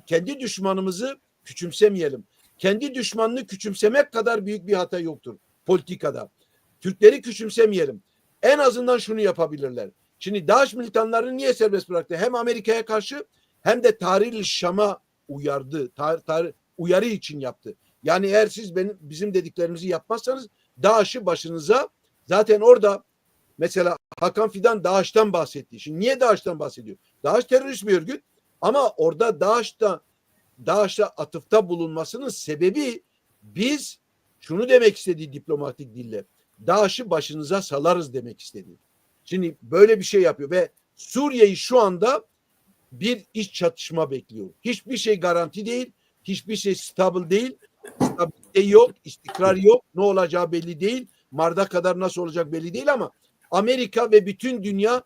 kendi düşmanımızı küçümsemeyelim. Kendi düşmanını küçümsemek kadar büyük bir hata yoktur politikada. Türkleri küçümsemeyelim. En azından şunu yapabilirler. Şimdi DAEŞ militanlarını niye serbest bıraktı? Hem Amerika'ya karşı hem de Tahrir-i Şam'a uyardı. Uyarı için yaptı. Yani eğer siz bizim dediklerimizi yapmazsanız DAEŞ'i başınıza zaten orada mesela Hakan Fidan DAEŞ'ten bahsetti. Şimdi niye DAEŞ'ten bahsediyor? DAEŞ terörist bir örgüt ama orada DAEŞ'e atıfta bulunmasının sebebi biz şunu demek istediği diplomatik dille. DAEŞ'i başınıza salarız demek istedi. Şimdi böyle bir şey yapıyor ve Suriye'yi şu anda bir iç çatışma bekliyor. Hiçbir şey garanti değil, hiçbir şey stabil değil, stabilite yok, istikrar yok, ne olacağı belli değil, Mart'a kadar nasıl olacak belli değil ama Amerika ve bütün dünya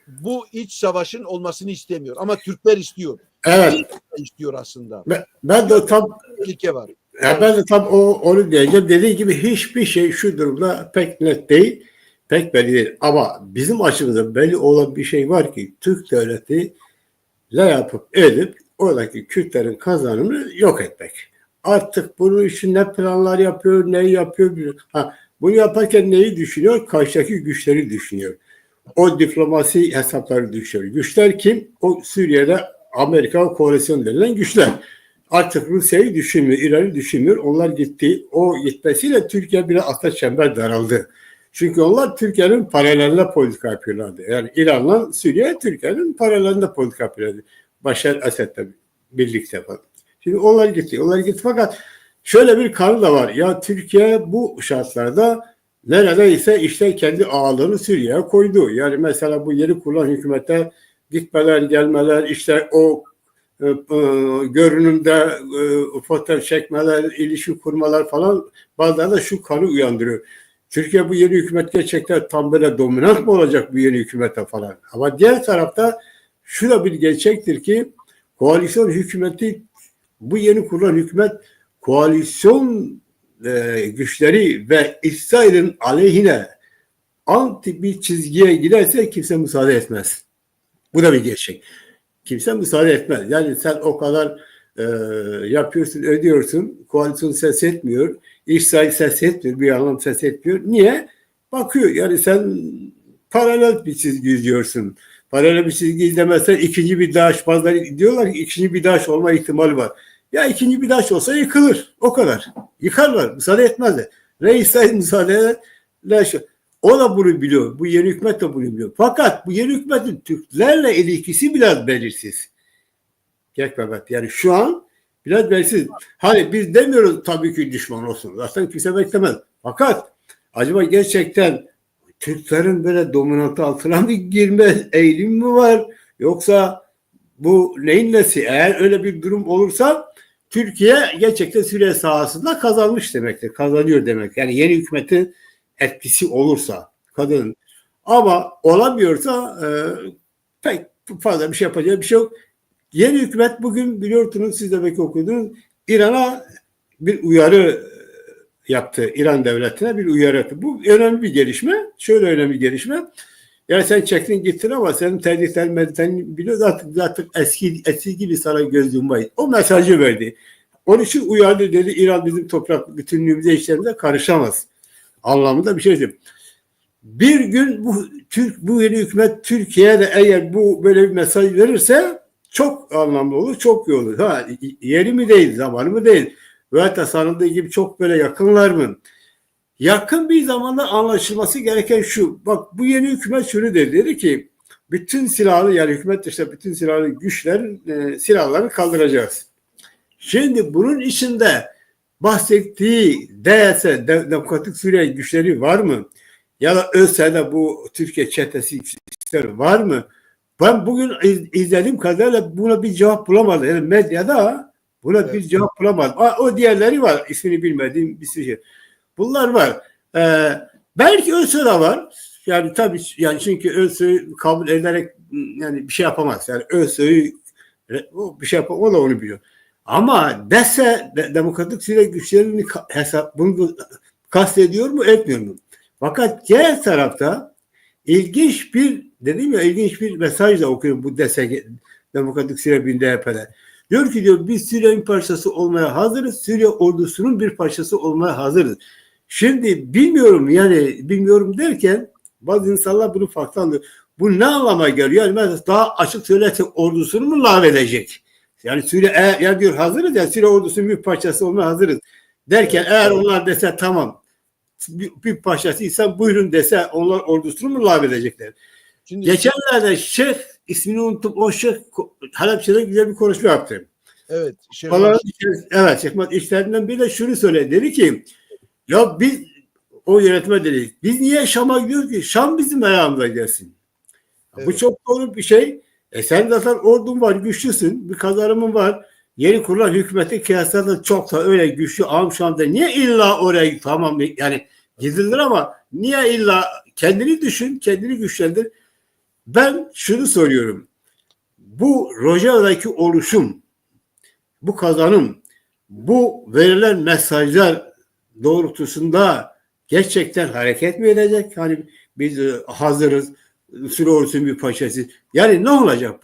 bu iç savaşın olmasını istemiyor. Ama Türkler istiyor. Evet. İstiyor aslında. Ben de tam tehlike var. ben de tam onu diyeceğim. Dediği gibi hiçbir şey şu durumda pek net değil, pek belli değil. Ama bizim açımızda belli olan bir şey var ki Türk devleti ne yapıp edip oradaki Kürtlerin kazanımını yok etmek. Artık bunun için ne planlar yapıyor, ne yapıyor. Bunu yaparken neyi düşünüyor? Karşıdaki güçleri düşünüyor. O diplomasi hesapları düşünüyor. Güçler kim? O Suriye'de Amerika koalisyon denilen güçler. Artık Rusya'yı düşünmüyor, İran'ı düşünmüyor. Onlar gitti. O gitmesiyle Türkiye bir ata çember daraldı. Çünkü onlar Türkiye'nin paralelinde politika yapıyorlardı. Yani İran'la Suriye Türkiye'nin paralelinde politika yapıyorlardı. Başar Esed'le birlikte falan. Şimdi onlar gitti. Onlar gitti fakat şöyle bir kanı da var. Ya Türkiye bu şartlarda neredeyse işte kendi ağırlığını Suriye'ye koydu. Yani mesela bu yeni kurulan hükümete gitmeler, gelmeler, işte o görünümde fotoğraf çekmeler, ilişki kurmalar falan bazılarında şu kanı uyandırıyor. Türkiye bu yeni hükümet gerçekten tam böyle dominant mı olacak bu yeni hükümete falan. Ama diğer tarafta şu da bir gerçektir ki koalisyon hükümeti bu yeni kurulan hükümet koalisyon güçleri ve İsrail'in aleyhine anti bir çizgiye giderse kimse müsaade etmez. Bu da bir gerçek. Kimse müsaade etmez. Yani sen o kadar yapıyorsun, ödüyorsun. Koalisyon ses etmiyor. İsrail ses etmiyor. Bir anlam ses etmiyor. Niye? Bakıyor. Yani sen paralel bir çizgi izliyorsun. Paralel bir çizgi izlemezsen ikinci bir DAEŞ, bazıları diyorlar ki ikinci bir DAEŞ olma ihtimali var. Ya ikinci bir DAEŞ olsa yıkılır. O kadar. Yıkarlar. Müsaade etmezler. İsrail müsaade eder. O da bunu biliyor. Bu yeni hükümet de bunu biliyor. Fakat bu yeni hükümetin Türklerle ilişkisi biraz belirsiz. Mehmet. Yani şu an biraz belirsiz. Hani biz demiyoruz tabii ki düşman olsun. Zaten kimse beklemez. Fakat acaba gerçekten Türklerin böyle dominantı altına mı girme eğilim mi var? Yoksa bu neyin nesi? Eğer öyle bir durum olursa Türkiye gerçekten Suriye sahasında kazanmış demektir. Kazanıyor demek. Yani yeni hükümetin etkisi olursa kadın. Ama olamıyorsa pek fazla bir şey yapacağı bir şey yok. Yeni hükümet bugün biliyorsunuz, siz de belki okudunuz, İran'a bir uyarı yaptı. İran devletine bir uyarı yaptı. Bu önemli bir gelişme. Şöyle önemli bir gelişme. Yani sen çektin gittin ama senin tercihlerini biliyoruz, artık eski gibi sana göz yummayız. O mesajı verdi. Onun için uyardı, dedi İran bizim toprak bütünlüğümüze, işlerimize karışamaz anlamında bir şey söyledi. Bir gün bu yeni hükümet Türkiye'de eğer bu böyle bir mesaj verirse çok anlamlı olur, çok iyi olur. Ha, yeri mi değil, zamanı mı değil? Ve tasarlandığı gibi çok böyle yakınlar mı? Yakın bir zamanda anlaşılması gereken şu. Bak, bu yeni hükümet şunu dedi ki bütün silahlı, yani hükümet dışında bütün silahlı güçlerin silahlarını kaldıracağız. Şimdi bunun içinde bahsettiği DS, Demokratik Suriye güçleri var mı? Ya da ÖSE'de bu Türkiye çetesi var mı? Ben bugün izlediğim kadarıyla buna bir cevap bulamadım. Yani medyada buna bir cevap bulamadım. O diğerleri var. İsmini bilmediğim bir sürü şey. Bunlar var. Belki ÖSE de var. Yani tabii, yani çünkü ÖSE'yi kabul ederek yani bir şey yapamaz. Yani ÖSE'yi bir şey yapamaz. O da onu biliyor. Ama dese Demokratik Suriye güçlerini bunu kastediyor mu, etmiyor mu? Fakat diğer tarafta ilginç bir mesaj da okuyorum bu DSG, Demokratik Suriye Birliği DHP'de. Diyor ki, diyor, biz Suriye'nin parçası olmaya hazırız. Suriye ordusunun bir parçası olmaya hazırız. Şimdi bilmiyorum derken bazı insanlar bunu farklı anlıyor. Bu ne anlama geliyor? Yani mesela daha açık söylersek ordusunu mu lağvedecek? Yani Suriye ya diyor hazırız, ya Suriye ordusunun bir parçası olmaya hazırız derken, eğer onlar dese tamam bir parçasıysa buyurun dese, onlar ordusunu mu lağvedecekler? Şimdi geçenlerde Şeyh, ismini unuttum, o Şeyh Halepçe'de güzel bir konuşma yaptı. Evet. Şeyh Mahmut işlerinden biri de şunu söyledi. Dedi ki ya biz, o yönetime dedi, biz niye Şam'a gidiyoruz ki? Şam bizim ayağımıza gelsin. Evet. Bu çok doğru bir şey. Sen zaten ordun var, güçlüsün. Bir kazanımın var. Yeni kurulan hükümete kıyasla çok da öyle güçlü Şam'da. Niye illa oraya, tamam yani gidilir ama niye illa, kendini düşün, kendini güçlendir. Ben şunu soruyorum. Bu Rojava'daki oluşum, bu kazanım, bu verilen mesajlar doğrultusunda gerçekten hareket mi edecek? Hani biz hazırız, Suriye ordusunun bir parçası. Yani ne olacak?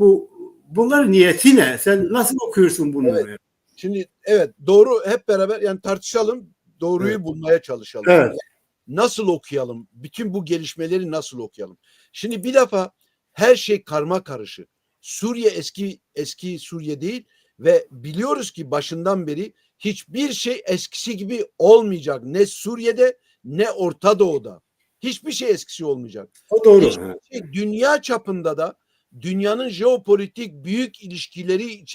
Bunların niyeti ne? Sen nasıl okuyorsun bunu? Evet. Şimdi doğru, hep beraber yani tartışalım, doğruyu bulmaya çalışalım. Evet. Nasıl okuyalım? Bütün bu gelişmeleri nasıl okuyalım? Şimdi bir defa her şey karma karışık. Suriye eski Suriye değil ve biliyoruz ki başından beri hiçbir şey eskisi gibi olmayacak. Ne Suriye'de ne Orta Doğu'da. Hiçbir şey eskisi olmayacak. O doğru. Hiçbir şey, dünya çapında da dünyanın jeopolitik büyük ilişkileri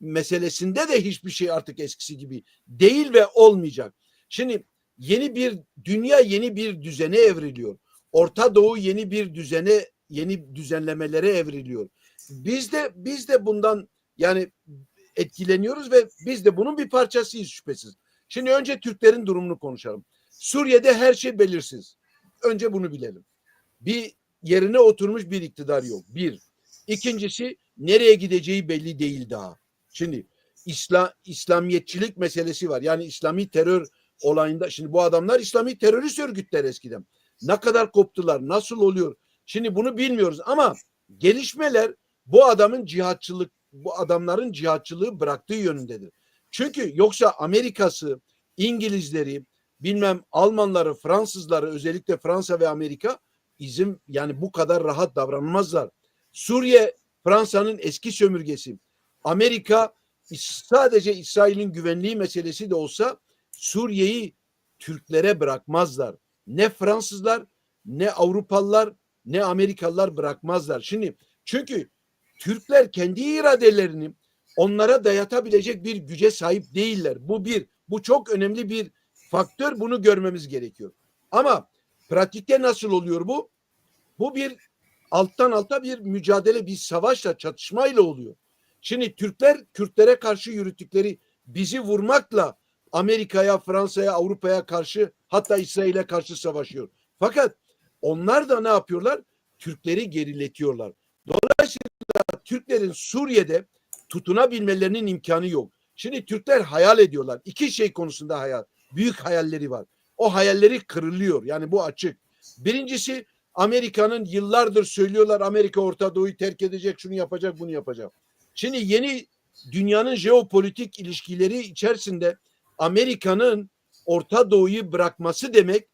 meselesinde de hiçbir şey artık eskisi gibi değil ve olmayacak. Şimdi yeni bir dünya, yeni bir düzene evriliyor. Orta Doğu yeni bir düzene, yeni düzenlemelere evriliyor. Biz de bundan yani etkileniyoruz ve biz de bunun bir parçasıyız şüphesiz. Şimdi önce Türklerin durumunu konuşalım. Suriye'de her şey belirsiz. Önce bunu bilelim. Bir yerine oturmuş bir iktidar yok. Bir. İkincisi, nereye gideceği belli değil daha. Şimdi İslamiyetçilik meselesi var. Yani İslami terör olayında, şimdi bu adamlar İslami terörist örgütler eskiden. Ne kadar koptular, nasıl oluyor? Şimdi bunu bilmiyoruz ama gelişmeler bu adamların cihatçılığı bıraktığı yönündedir. Çünkü yoksa Amerika'sı, İngilizleri, Almanları, Fransızları, özellikle Fransa ve Amerika yani bu kadar rahat davranmazlar. Suriye Fransa'nın eski sömürgesi. Amerika sadece İsrail'in güvenliği meselesi de olsa Suriye'yi Türklere bırakmazlar. Ne Fransızlar ne Avrupalılar ne Amerikalılar bırakmazlar. Şimdi çünkü Türkler kendi iradelerini onlara dayatabilecek bir güce sahip değiller. Bu çok önemli bir faktör. Bunu görmemiz gerekiyor. Ama pratikte nasıl oluyor bu? Bu bir alttan alta bir mücadele, bir savaşla, çatışmayla oluyor. Şimdi Türkler Kürtlere karşı yürüttükleri bizi vurmakla Amerika'ya, Fransa'ya, Avrupa'ya karşı, hatta İsrail'e karşı savaşıyor. Fakat onlar da ne yapıyorlar? Türkleri geriletiyorlar. Dolayısıyla Türklerin Suriye'de tutunabilmelerinin imkanı yok. Şimdi Türkler hayal ediyorlar. İki şey konusunda hayal. Büyük hayalleri var. O hayalleri kırılıyor. Yani bu açık. Birincisi, Amerika'nın yıllardır söylüyorlar, Amerika Orta Doğu'yu terk edecek, şunu yapacak, bunu yapacak. Şimdi yeni dünyanın jeopolitik ilişkileri içerisinde Amerika'nın Orta Doğu'yu bırakması demek,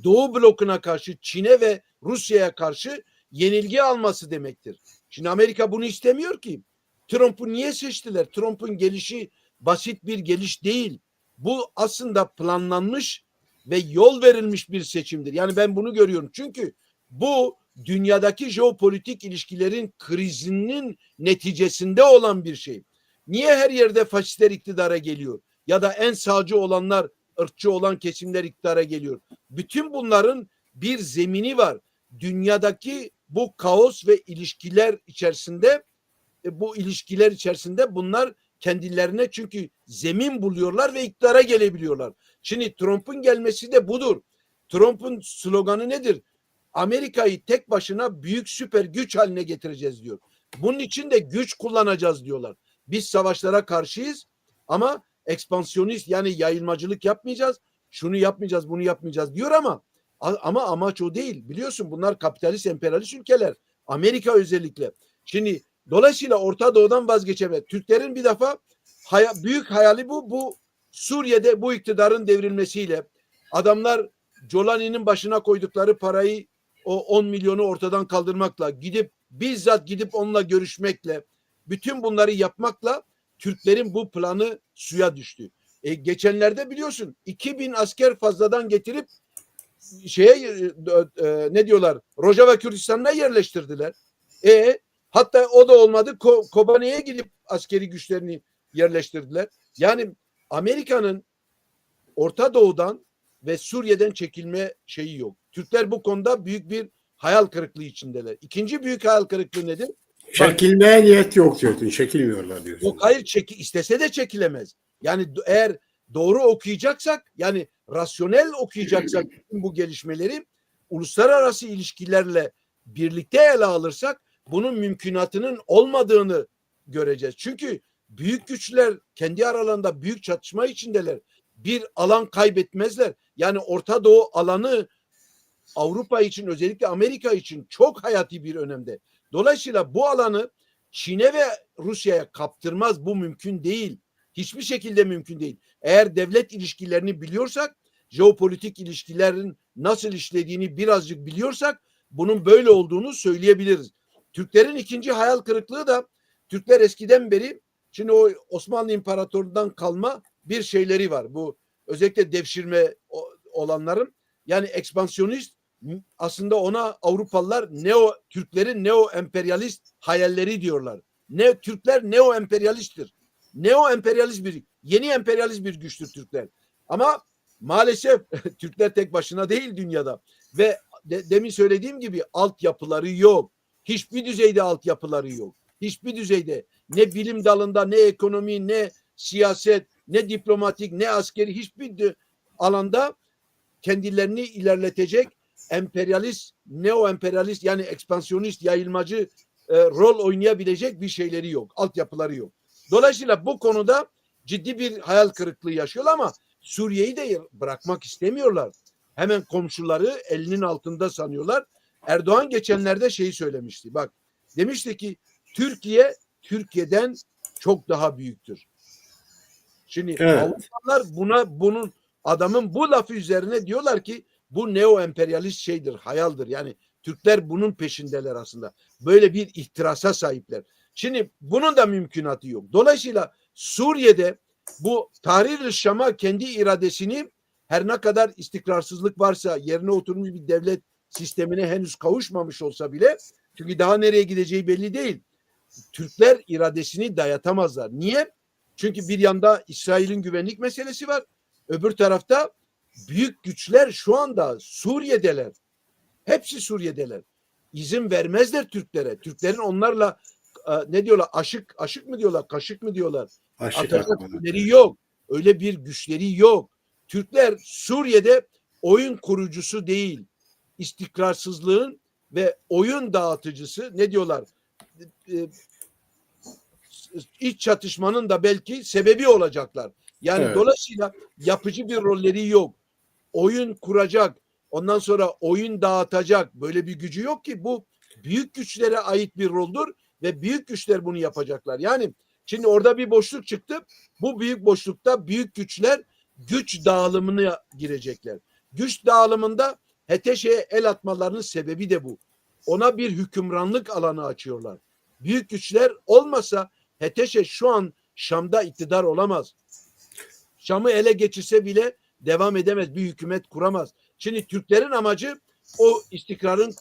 Doğu blokuna karşı, Çin'e ve Rusya'ya karşı yenilgi alması demektir. Şimdi Amerika bunu istemiyor ki. Trump'u niye seçtiler? Trump'un gelişi basit bir geliş değil. Bu aslında planlanmış ve yol verilmiş bir seçimdir. Yani ben bunu görüyorum. Çünkü bu dünyadaki jeopolitik ilişkilerin krizinin neticesinde olan bir şey. Niye her yerde faşistler iktidara geliyor? Ya da en sağcı olanlar, ırkçı olan kesimler iktidara geliyor. Bütün bunların bir zemini var. Dünyadaki bu kaos ve ilişkiler içerisinde bunlar kendilerine çünkü zemin buluyorlar ve iktidara gelebiliyorlar. Şimdi Trump'un gelmesi de budur. Trump'un sloganı nedir? Amerika'yı tek başına büyük süper güç haline getireceğiz diyor. Bunun için de güç kullanacağız diyorlar. Biz savaşlara karşıyız ama ekspansiyonist, yani yayılmacılık yapmayacağız. Şunu yapmayacağız, bunu yapmayacağız diyor ama amaç o değil. Biliyorsun bunlar kapitalist, emperyalist ülkeler. Amerika özellikle. Şimdi dolayısıyla Orta Doğu'dan vazgeçemez. Türklerin bir defa büyük hayali bu. Bu Suriye'de bu iktidarın devrilmesiyle adamlar Jolani'nin başına koydukları parayı, o 10 milyonu ortadan kaldırmakla, bizzat gidip onunla görüşmekle, bütün bunları yapmakla Türklerin bu planı suya düştü. Geçenlerde biliyorsun 2000 asker fazladan getirip ne diyorlar, Rojava Kürdistan'ına yerleştirdiler. Hatta o da olmadı, Kobane'ye gidip askeri güçlerini yerleştirdiler. Yani Amerika'nın Orta Doğu'dan ve Suriye'den çekilme şeyi yok. Türkler bu konuda büyük bir hayal kırıklığı içindeler. İkinci büyük hayal kırıklığı nedir? Çekilmeye niyet yok diyorsun. Çekilmiyorlar diyorsun. Yok, hayır, istese de çekilemez. Yani eğer doğru okuyacaksak, yani rasyonel okuyacaksak bu gelişmeleri uluslararası ilişkilerle birlikte ele alırsak bunun mümkünatının olmadığını göreceğiz. Çünkü büyük güçler kendi aralarında büyük çatışma içindeler. Bir alan kaybetmezler. Yani Orta Doğu alanı Avrupa için, özellikle Amerika için çok hayati bir önemde. Dolayısıyla bu alanı Çin'e ve Rusya'ya kaptırmaz. Bu mümkün değil. Hiçbir şekilde mümkün değil. Eğer devlet ilişkilerini biliyorsak, jeopolitik ilişkilerin nasıl işlediğini birazcık biliyorsak bunun böyle olduğunu söyleyebiliriz. Türklerin ikinci hayal kırıklığı da, Türkler eskiden beri, şimdi o Osmanlı İmparatorluğundan kalma bir şeyleri var. Bu özellikle devşirme olanların, yani ekspansiyonist, aslında ona Avrupalılar Türklerin neo emperyalist hayalleri diyorlar. Türkler neo emperyalisttir. Yeni emperyalist bir güçtür Türkler. Ama maalesef Türkler tek başına değil dünyada. Ve demin söylediğim gibi altyapıları yok. Hiçbir düzeyde altyapıları yok. Hiçbir düzeyde. Ne bilim dalında, ne ekonomi, ne siyaset, ne diplomatik, ne askeri, hiçbir alanda kendilerini ilerletecek emperyalist, neo emperyalist, yani ekspansiyonist, yayılmacı rol oynayabilecek bir şeyleri yok. Altyapıları yok. Dolayısıyla bu konuda ciddi bir hayal kırıklığı yaşıyorlar ama Suriye'yi de bırakmak istemiyorlar. Hemen komşuları elinin altında sanıyorlar. Erdoğan geçenlerde şeyi söylemişti. Bak, demişti ki Türkiye Türkiye'den çok daha büyüktür. Şimdi evet, Avrupalılar bunun adamın bu lafı üzerine diyorlar ki bu neo emperyalist şeydir, hayaldir. Yani Türkler bunun peşindeler aslında. Böyle bir ihtirasa sahipler. Şimdi bunun da mümkünatı yok. Dolayısıyla Suriye'de bu Tahrir-i Şam'a kendi iradesini her ne kadar istikrarsızlık varsa, yerine oturmuş bir devlet sistemine henüz kavuşmamış olsa bile, çünkü daha nereye gideceği belli değil. Türkler iradesini dayatamazlar. Niye? Çünkü bir yanda İsrail'in güvenlik meselesi var. Öbür tarafta büyük güçler şu anda Suriye'deler. Hepsi Suriye'deler. İzin vermezler Türklere. Türklerin onlarla ne diyorlar? Aşık mı diyorlar? Kaşık mı diyorlar? Aşık Atacak atmalı. güçleri yok. Öyle bir güçleri yok. Türkler Suriye'de oyun kurucusu değil. İstikrarsızlığın ve oyun dağıtıcısı, ne diyorlar? İç çatışmanın da belki sebebi olacaklar. Yani Evet. dolayısıyla yapıcı bir rolleri yok. Oyun kuracak, ondan sonra oyun dağıtacak böyle bir gücü yok ki. Bu büyük güçlere ait bir roldür ve büyük güçler bunu yapacaklar. Yani şimdi orada bir boşluk çıktı. Bu büyük boşlukta büyük güçler güç dağılımına girecekler. Güç dağılımında HTŞ'ye el atmalarının sebebi de bu. Ona bir hükümranlık alanı açıyorlar. Büyük güçler olmasa HTŞ şu an Şam'da iktidar olamaz. Şam'ı ele geçirse bile devam edemez. Bir hükümet kuramaz. Şimdi Türklerin amacı o istikrarın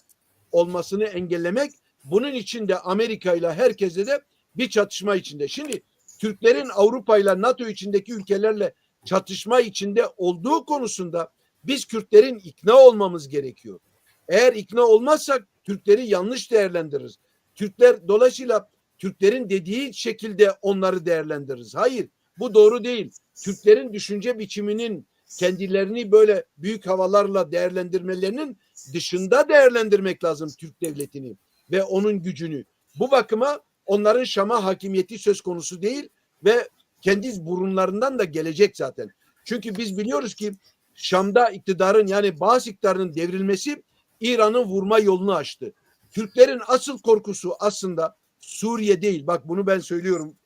olmasını engellemek. Bunun için de Amerika ile herkese de bir çatışma içinde. Şimdi Türklerin Avrupa ile NATO içindeki ülkelerle çatışma içinde olduğu konusunda biz Kürtlerin ikna olmamız gerekiyor. Eğer ikna olmazsak Türkleri yanlış değerlendiririz. Türkler dolayısıyla Türklerin dediği şekilde onları değerlendiririz. Hayır, bu doğru değil. Türklerin düşünce biçiminin kendilerini böyle büyük havalarla değerlendirmelerinin dışında değerlendirmek lazım Türk devletini ve onun gücünü. Bu bakıma onların Şam'a hakimiyeti söz konusu değil ve kendi burunlarından da gelecek zaten. Çünkü biz biliyoruz ki Şam'da iktidarın, yani Baas iktidarının devrilmesi İran'ın vurma yolunu açtı. Türklerin asıl korkusu aslında Suriye değil. Bak bunu ben söylüyorum.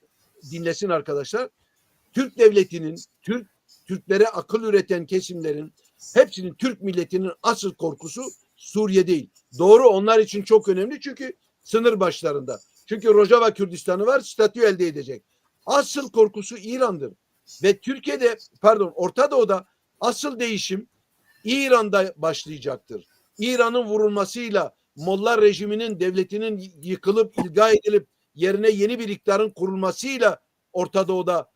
Dinlesin arkadaşlar. Türk devletinin, Türklere akıl üreten kesimlerin hepsinin, Türk milletinin asıl korkusu Suriye değil. Doğru, onlar için çok önemli çünkü sınır başlarında. Çünkü Rojava Kürdistan'ı var, statü elde edecek. Asıl korkusu İran'dır. Ve Türkiye'de, pardon, Orta Doğu'da asıl değişim İran'da başlayacaktır. İran'ın vurulmasıyla Molla rejiminin, devletinin yıkılıp ilga edilip yerine yeni bir iktidarın kurulmasıyla Orta Doğu'da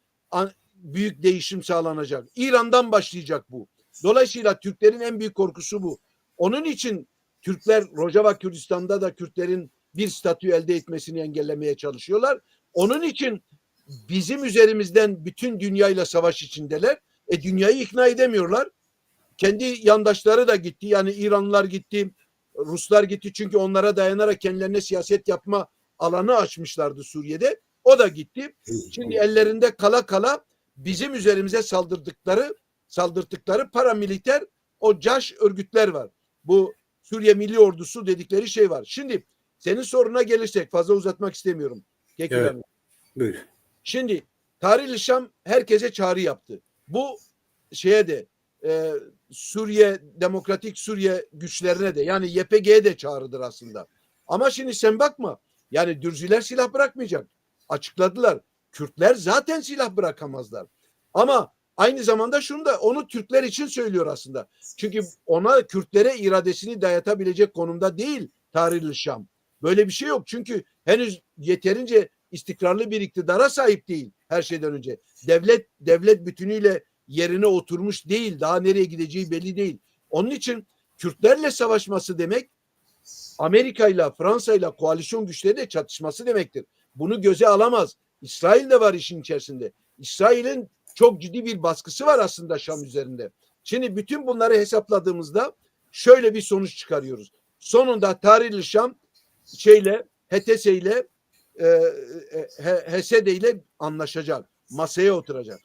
büyük değişim sağlanacak. İran'dan başlayacak bu. Dolayısıyla Türklerin en büyük korkusu bu. Onun için Türkler Rojava Kürdistan'da da Kürtlerin bir statü elde etmesini engellemeye çalışıyorlar. Onun için bizim üzerimizden bütün dünyayla savaş içindeler. Dünyayı ikna edemiyorlar. Kendi yandaşları da gitti. Yani İranlılar gitti, Ruslar gitti. Çünkü onlara dayanarak kendilerine siyaset yapma alanı açmışlardı Suriye'de. O da gitti. Şimdi ellerinde kala kala bizim üzerimize saldırdıkları paramiliter o CAŞ örgütler var. Bu Suriye Milli Ordusu dedikleri şey var. Şimdi senin soruna gelirsek, fazla uzatmak istemiyorum. Evet. Buyur. Şimdi Tahrir-i Şam herkese çağrı yaptı. Bu şeye de Suriye, Demokratik Suriye güçlerine de, yani YPG'ye de çağrıdır aslında. Ama şimdi sen bakma, yani Dürziler silah bırakmayacak. Açıkladılar. Kürtler zaten silah bırakamazlar. Ama aynı zamanda şunu da, onu Türkler için söylüyor aslında. Çünkü ona, Kürtlere iradesini dayatabilecek konumda değil Tahrir-i Şam. Böyle bir şey yok. Çünkü henüz yeterince istikrarlı bir iktidara sahip değil her şeyden önce. Devlet bütünüyle yerine oturmuş değil. Daha nereye gideceği belli değil. Onun için Kürtlerle savaşması demek Amerika ile Fransa ile koalisyon güçleriyle çatışması demektir. Bunu göze alamaz. İsrail de var işin içerisinde. İsrail'in çok ciddi bir baskısı var aslında Şam üzerinde. Şimdi bütün bunları hesapladığımızda şöyle bir sonuç çıkarıyoruz. Sonunda Tahrir-i Şam HTS ile HSD ile anlaşacak. Masaya oturacak.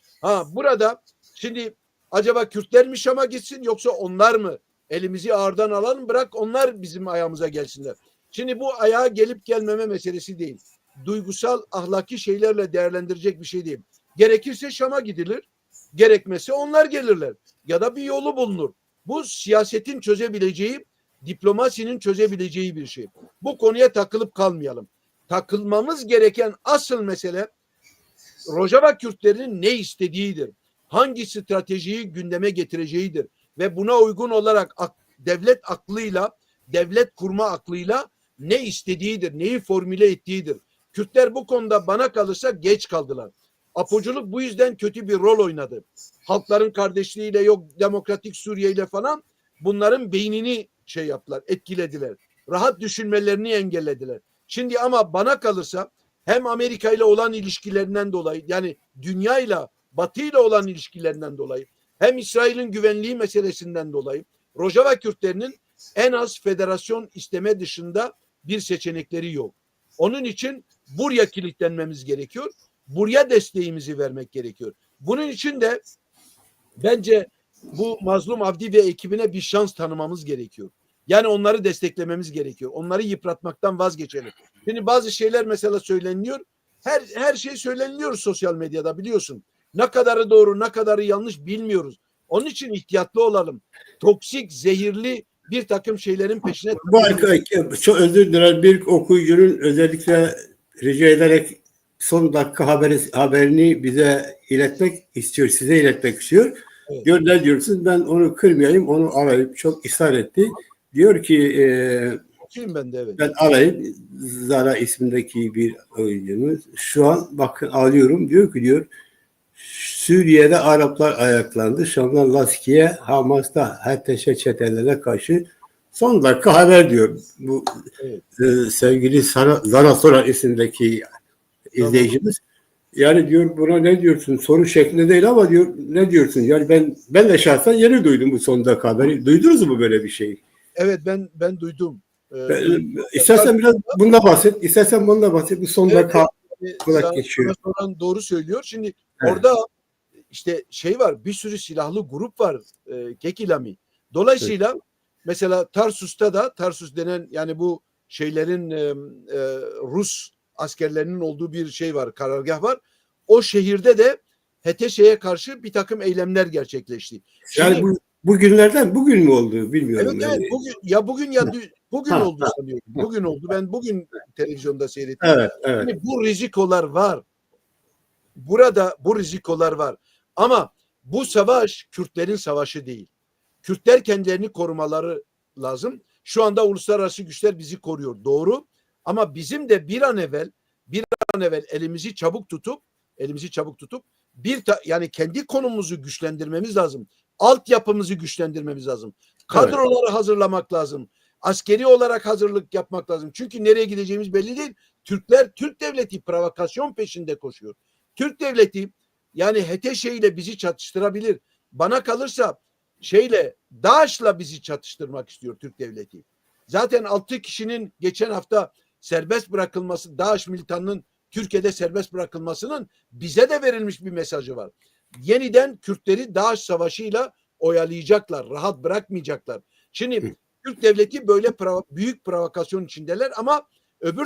Burada şimdi acaba Kürtler mi Şam'a gitsin, yoksa onlar mı? Elimizi ağırdan alalım, bırak onlar bizim ayağımıza gelsinler. Şimdi bu ayağa gelip gelmeme meselesi değil. Duygusal, ahlaki şeylerle değerlendirecek bir şey değil. Gerekirse Şam'a gidilir. Gerekmezse onlar gelirler. Ya da bir yolu bulunur. Bu siyasetin çözebileceği, diplomasinin çözebileceği bir şey. Bu konuya takılıp kalmayalım. Takılmamız gereken asıl mesele Rojava Kürtlerinin ne istediğidir. hangi stratejiyi gündeme getireceğidir ve buna uygun olarak devlet aklıyla, devlet kurma aklıyla ne istediğidir, neyi formüle ettiğidir. Kürtler bu konuda bana kalırsa geç kaldılar. Apoculuk bu yüzden kötü bir rol oynadı. Halkların kardeşliğiyle, yok Demokratik Suriye ile falan, bunların beynini şey yaptılar, etkilediler. Rahat düşünmelerini engellediler. Şimdi ama bana kalırsa hem Amerika ile olan ilişkilerinden dolayı, yani dünya ile, Batı ile olan ilişkilerinden dolayı, hem İsrail'in güvenliği meselesinden dolayı Rojava Kürtlerinin en az federasyon isteme dışında bir seçenekleri yok. Onun için buraya kilitlenmemiz gerekiyor. Buraya desteğimizi vermek gerekiyor. Bunun için de bence bu Mazlum Avdi ve ekibine bir şans tanımamız gerekiyor. Yani onları desteklememiz gerekiyor. Onları yıpratmaktan vazgeçelim. Şimdi bazı şeyler mesela söyleniyor. Her şey söyleniyor sosyal medyada, biliyorsun. Ne kadarı doğru, ne kadarı yanlış bilmiyoruz. Onun için ihtiyatlı olalım. Toksik, zehirli bir takım şeylerin peşine Bu çok özür dilerim, bir okuyucunun özellikle rica ederek son dakika haberini bize iletmek istiyor, size iletmek istiyor. Evet. Diyor, ne diyorsun? Ben onu kırmayayım, onu arayıp çok ısrar etti. Diyor ki Ben de evet. ben arayıp Zara ismindeki bir oyuncumuz, şu an bakın ağlıyorum, diyor ki diyor, Suriye'de Araplar ayaklandı. Şam'dan Laskiye, Hamas'ta Herteş'e çetelerine karşı son dakika haber diyor. Bu Evet. sevgili Zara Soran isimdeki izleyicimiz. Yani diyor, buna ne diyorsun? Soru şeklinde değil ama diyor, ne diyorsun? Yani ben de şahsen yeni duydum bu son dakika haberi. Duydunuz mu böyle bir şey? Evet, ben duydum. İstersen biraz bundan bahset. İstersen bundan bahset. Bu son dakika kulak geçiyor. Soran doğru söylüyor. Şimdi Evet. orada işte şey var, bir sürü silahlı grup var, Kekilami. Dolayısıyla evet, mesela Tarsus'ta da, Tarsus denen, yani bu şeylerin Rus askerlerinin olduğu bir şey var, karargah var. O şehirde de HTŞ'ye karşı bir takım eylemler gerçekleşti. Yani şimdi, bugün mü oldu bilmiyorum. Evet, Yani. Bugün oldu sanıyorum. Bugün oldu. Ben bugün televizyonda seyrettim. Evet. Şimdi bu rizikolar var. Burada bu rizikolar var. Ama bu savaş Kürtlerin savaşı değil. Kürtler kendilerini korumaları lazım. Şu anda uluslararası güçler bizi koruyor. Doğru. Ama bizim de bir an evvel elimizi çabuk tutup yani kendi konumumuzu güçlendirmemiz lazım. Altyapımızı güçlendirmemiz lazım. Kadroları hazırlamak lazım. Askeri olarak hazırlık yapmak lazım. Çünkü nereye gideceğimiz belli değil. Türk devleti provokasyon peşinde koşuyor. Türk devleti yani HTŞ ile bizi çatıştırabilir. Bana kalırsa DAEŞ'la bizi çatıştırmak istiyor Türk devleti. Zaten 6 kişinin geçen hafta serbest bırakılması, DAEŞ militanının Türkiye'de serbest bırakılmasının bize de verilmiş bir mesajı var. Yeniden Kürtleri DAEŞ savaşıyla oyalayacaklar, rahat bırakmayacaklar. Şimdi Türk devleti böyle büyük provokasyon içindeler ama öbür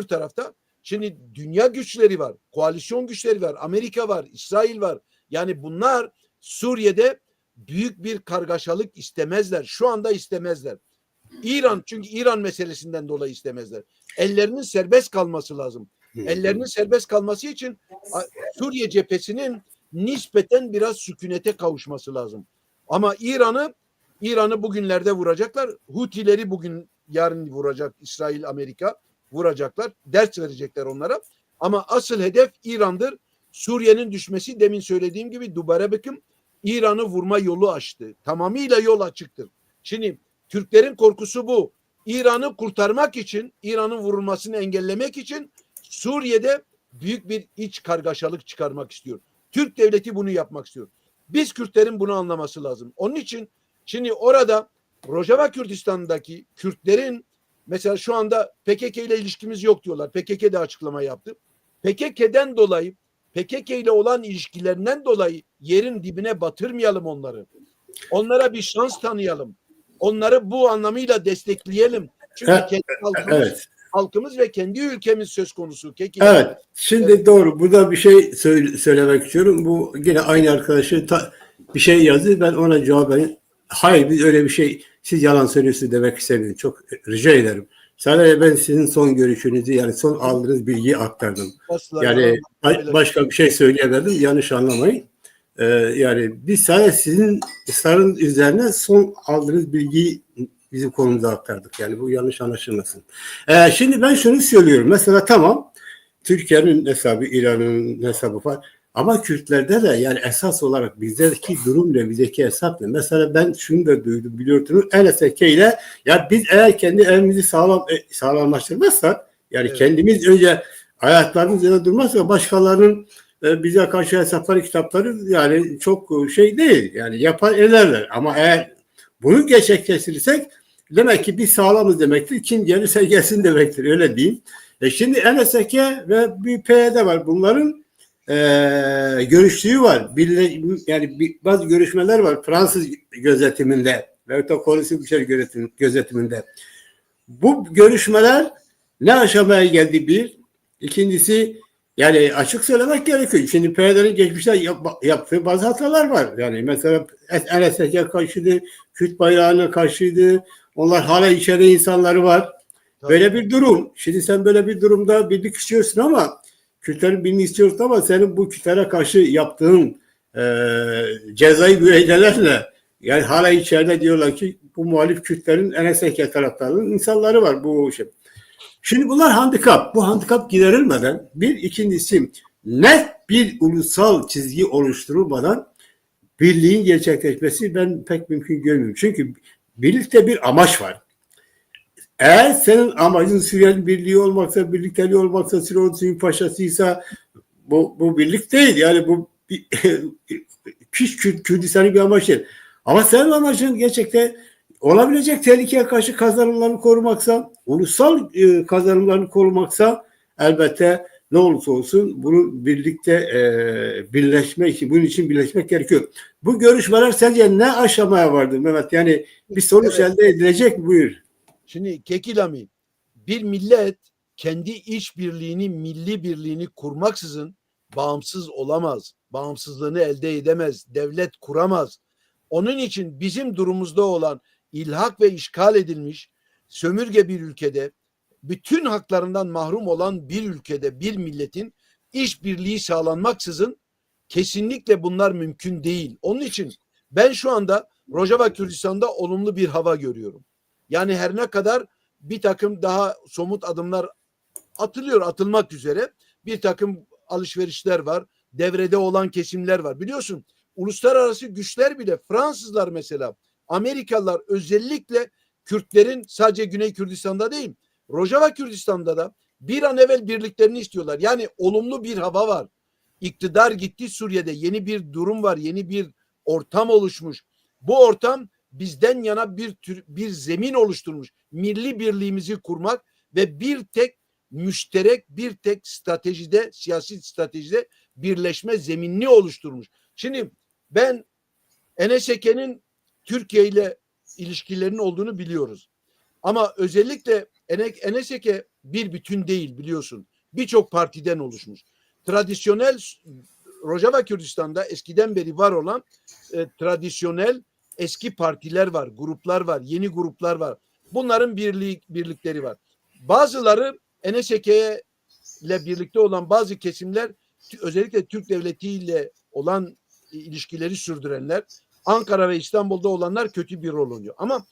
tarafta şimdi dünya güçleri var, koalisyon güçleri var, Amerika var, İsrail var. Yani bunlar Suriye'de büyük bir kargaşalık istemezler. Şu anda istemezler. Çünkü İran meselesinden dolayı istemezler. Ellerinin serbest kalması lazım. Ellerinin serbest kalması için Suriye cephesinin nispeten biraz sükunete kavuşması lazım. Ama İran'ı bugünlerde vuracaklar. Hutileri yarın vuracak İsrail, Amerika vuracaklar. Ders verecekler onlara. Ama asıl hedef İran'dır. Suriye'nin düşmesi, demin söylediğim gibi, Dubare Bakım İran'ı vurma yolu açtı. Tamamıyla yol açıktır. Şimdi Türklerin korkusu bu. İran'ı kurtarmak için, İran'ın vurulmasını engellemek için Suriye'de büyük bir iç kargaşalık çıkarmak istiyor. Türk devleti bunu yapmak istiyor. Biz Kürtlerin bunu anlaması lazım. Onun için şimdi orada Rojava Kürdistan'daki Kürtlerin mesela şu anda PKK ile ilişkimiz yok diyorlar. PKK de açıklama yaptı. PKK ile olan ilişkilerinden dolayı yerin dibine batırmayalım onları. Onlara bir şans tanıyalım. Onları bu anlamıyla destekleyelim. Çünkü kendi halkımız ve kendi ülkemiz söz konusu. Evet. Şimdi doğru. Burada bir şey söylemek istiyorum. Bu yine aynı arkadaşı bir şey yazdı. Ben ona cevaben hayır, biz öyle bir şey, siz yalan söylüyorsunuz demek istemiyorum. Çok rica ederim. Sadece ben sizin son görüşünüzü, yani son aldığınız bilgiyi aktardım. Yani başka bir şey söyleyemedim. Yanlış anlamayın. Yani biz sadece sizin ısrarın üzerine son aldığınız bilgiyi bizim konumuza aktardık. Yani bu yanlış anlaşılmasın. Şimdi ben şunu söylüyorum. Mesela tamam, Türkiye'nin hesabı, İran'ın hesabı var. Ama Kürtlerde de yani esas olarak bizdeki durum ne, bizdeki hesap ne? Mesela ben şunu da duydum, biliyorsunuz, NSK ile ya biz eğer kendi evimizi sağlamlaştırmazsak, yani Evet. kendimiz önce ayaklarımız üzerine durmazsa başkalarının bize karşı hesapları, kitapları yani çok şey değil. Yani yapar ederler. Ama eğer bunu gerçekleştirirsek demek ki biz sağlamız demektir. Kim gelirse gelsin demektir. Öyle diyeyim. Şimdi NSK ve bir PYD var. Bunların görüştüğü var. Yani bazı görüşmeler var. Fransız gözetiminde ve da Koalisyon Güçleri gözetiminde. Bu görüşmeler ne aşamaya geldi bir? İkincisi, yani açık söylemek gerekiyor. Şimdi PYD'nin geçmişte yaptığı bazı hatalar var. Yani mesela NSK karşıydı, Kürt bayrağına karşıydı. Onlar hala içeride insanları var. Tabii. Böyle bir durum. Şimdi sen böyle bir durumda birlik istiyorsun ama Kürtlerin birini istiyorsun ama senin bu Kürtlere karşı yaptığın cezai müeyyidelerle yani hala içeride diyorlar ki bu muhalif Kürtlerin NSK taraftarının insanları var bu şey. Şimdi bunlar handikap. Bu handikap giderilmeden ikincisi net bir ulusal çizgi oluşturulmadan birliğin gerçekleşmesi ben pek mümkün görmüyorum. Çünkü birlikte bir amaç var. Eğer senin amacın Suriye'nin birliği olmaksa, birlikteliği olmaksa, Suriye'nin paşasıysa bu birlik değil. Yani bu Kürdistan'ın bir amaç değil. Ama senin amacın gerçekten olabilecek tehlikeye karşı kazanımlarını korumaksa, ulusal kazanımlarını korumaksa elbette ne olursa olsun bunu birlikte bunun için birleşmek gerekiyor. Bu görüşmeler sence ne aşamaya vardı Mehmet? Yani bir sonuç elde edilecek mi? Buyur. Şimdi Kekilami, bir millet kendi iç birliğini, milli birliğini kurmaksızın bağımsız olamaz. Bağımsızlığını elde edemez. Devlet kuramaz. Onun için bizim durumumuzda olan ilhak ve işgal edilmiş sömürge bir ülkede, bütün haklarından mahrum olan bir ülkede bir milletin işbirliği sağlanmaksızın kesinlikle bunlar mümkün değil. Onun için ben şu anda Rojava Kürdistan'da olumlu bir hava görüyorum. Yani her ne kadar bir takım daha somut adımlar atılmak üzere bir takım alışverişler var. Devrede olan kesimler var. Biliyorsun uluslararası güçler bile, Fransızlar mesela, Amerikalılar özellikle Kürtlerin sadece Güney Kürdistan'da değil, Rojava Kürdistan'da da bir an evvel birliklerini istiyorlar. Yani olumlu bir hava var. İktidar gitti Suriye'de. Yeni bir durum var. Yeni bir ortam oluşmuş. Bu ortam bizden yana bir zemin oluşturmuş. Milli birliğimizi kurmak ve bir tek müşterek, bir tek stratejide, siyasi stratejide birleşme zeminini oluşturmuş. Şimdi ben NSK'nin Türkiye ile ilişkilerinin olduğunu biliyoruz. Ama özellikle NSK bir bütün değil, biliyorsun. Birçok partiden oluşmuş. Tradisyonel Rojava Kürdistan'da eskiden beri var olan tradisyonel eski partiler var, gruplar var, yeni gruplar var. Bunların birlikleri var. Bazıları NSK ile birlikte olan bazı kesimler, özellikle Türk devletiyle olan ilişkileri sürdürenler, Ankara ve İstanbul'da olanlar kötü bir rol oynuyor. Ama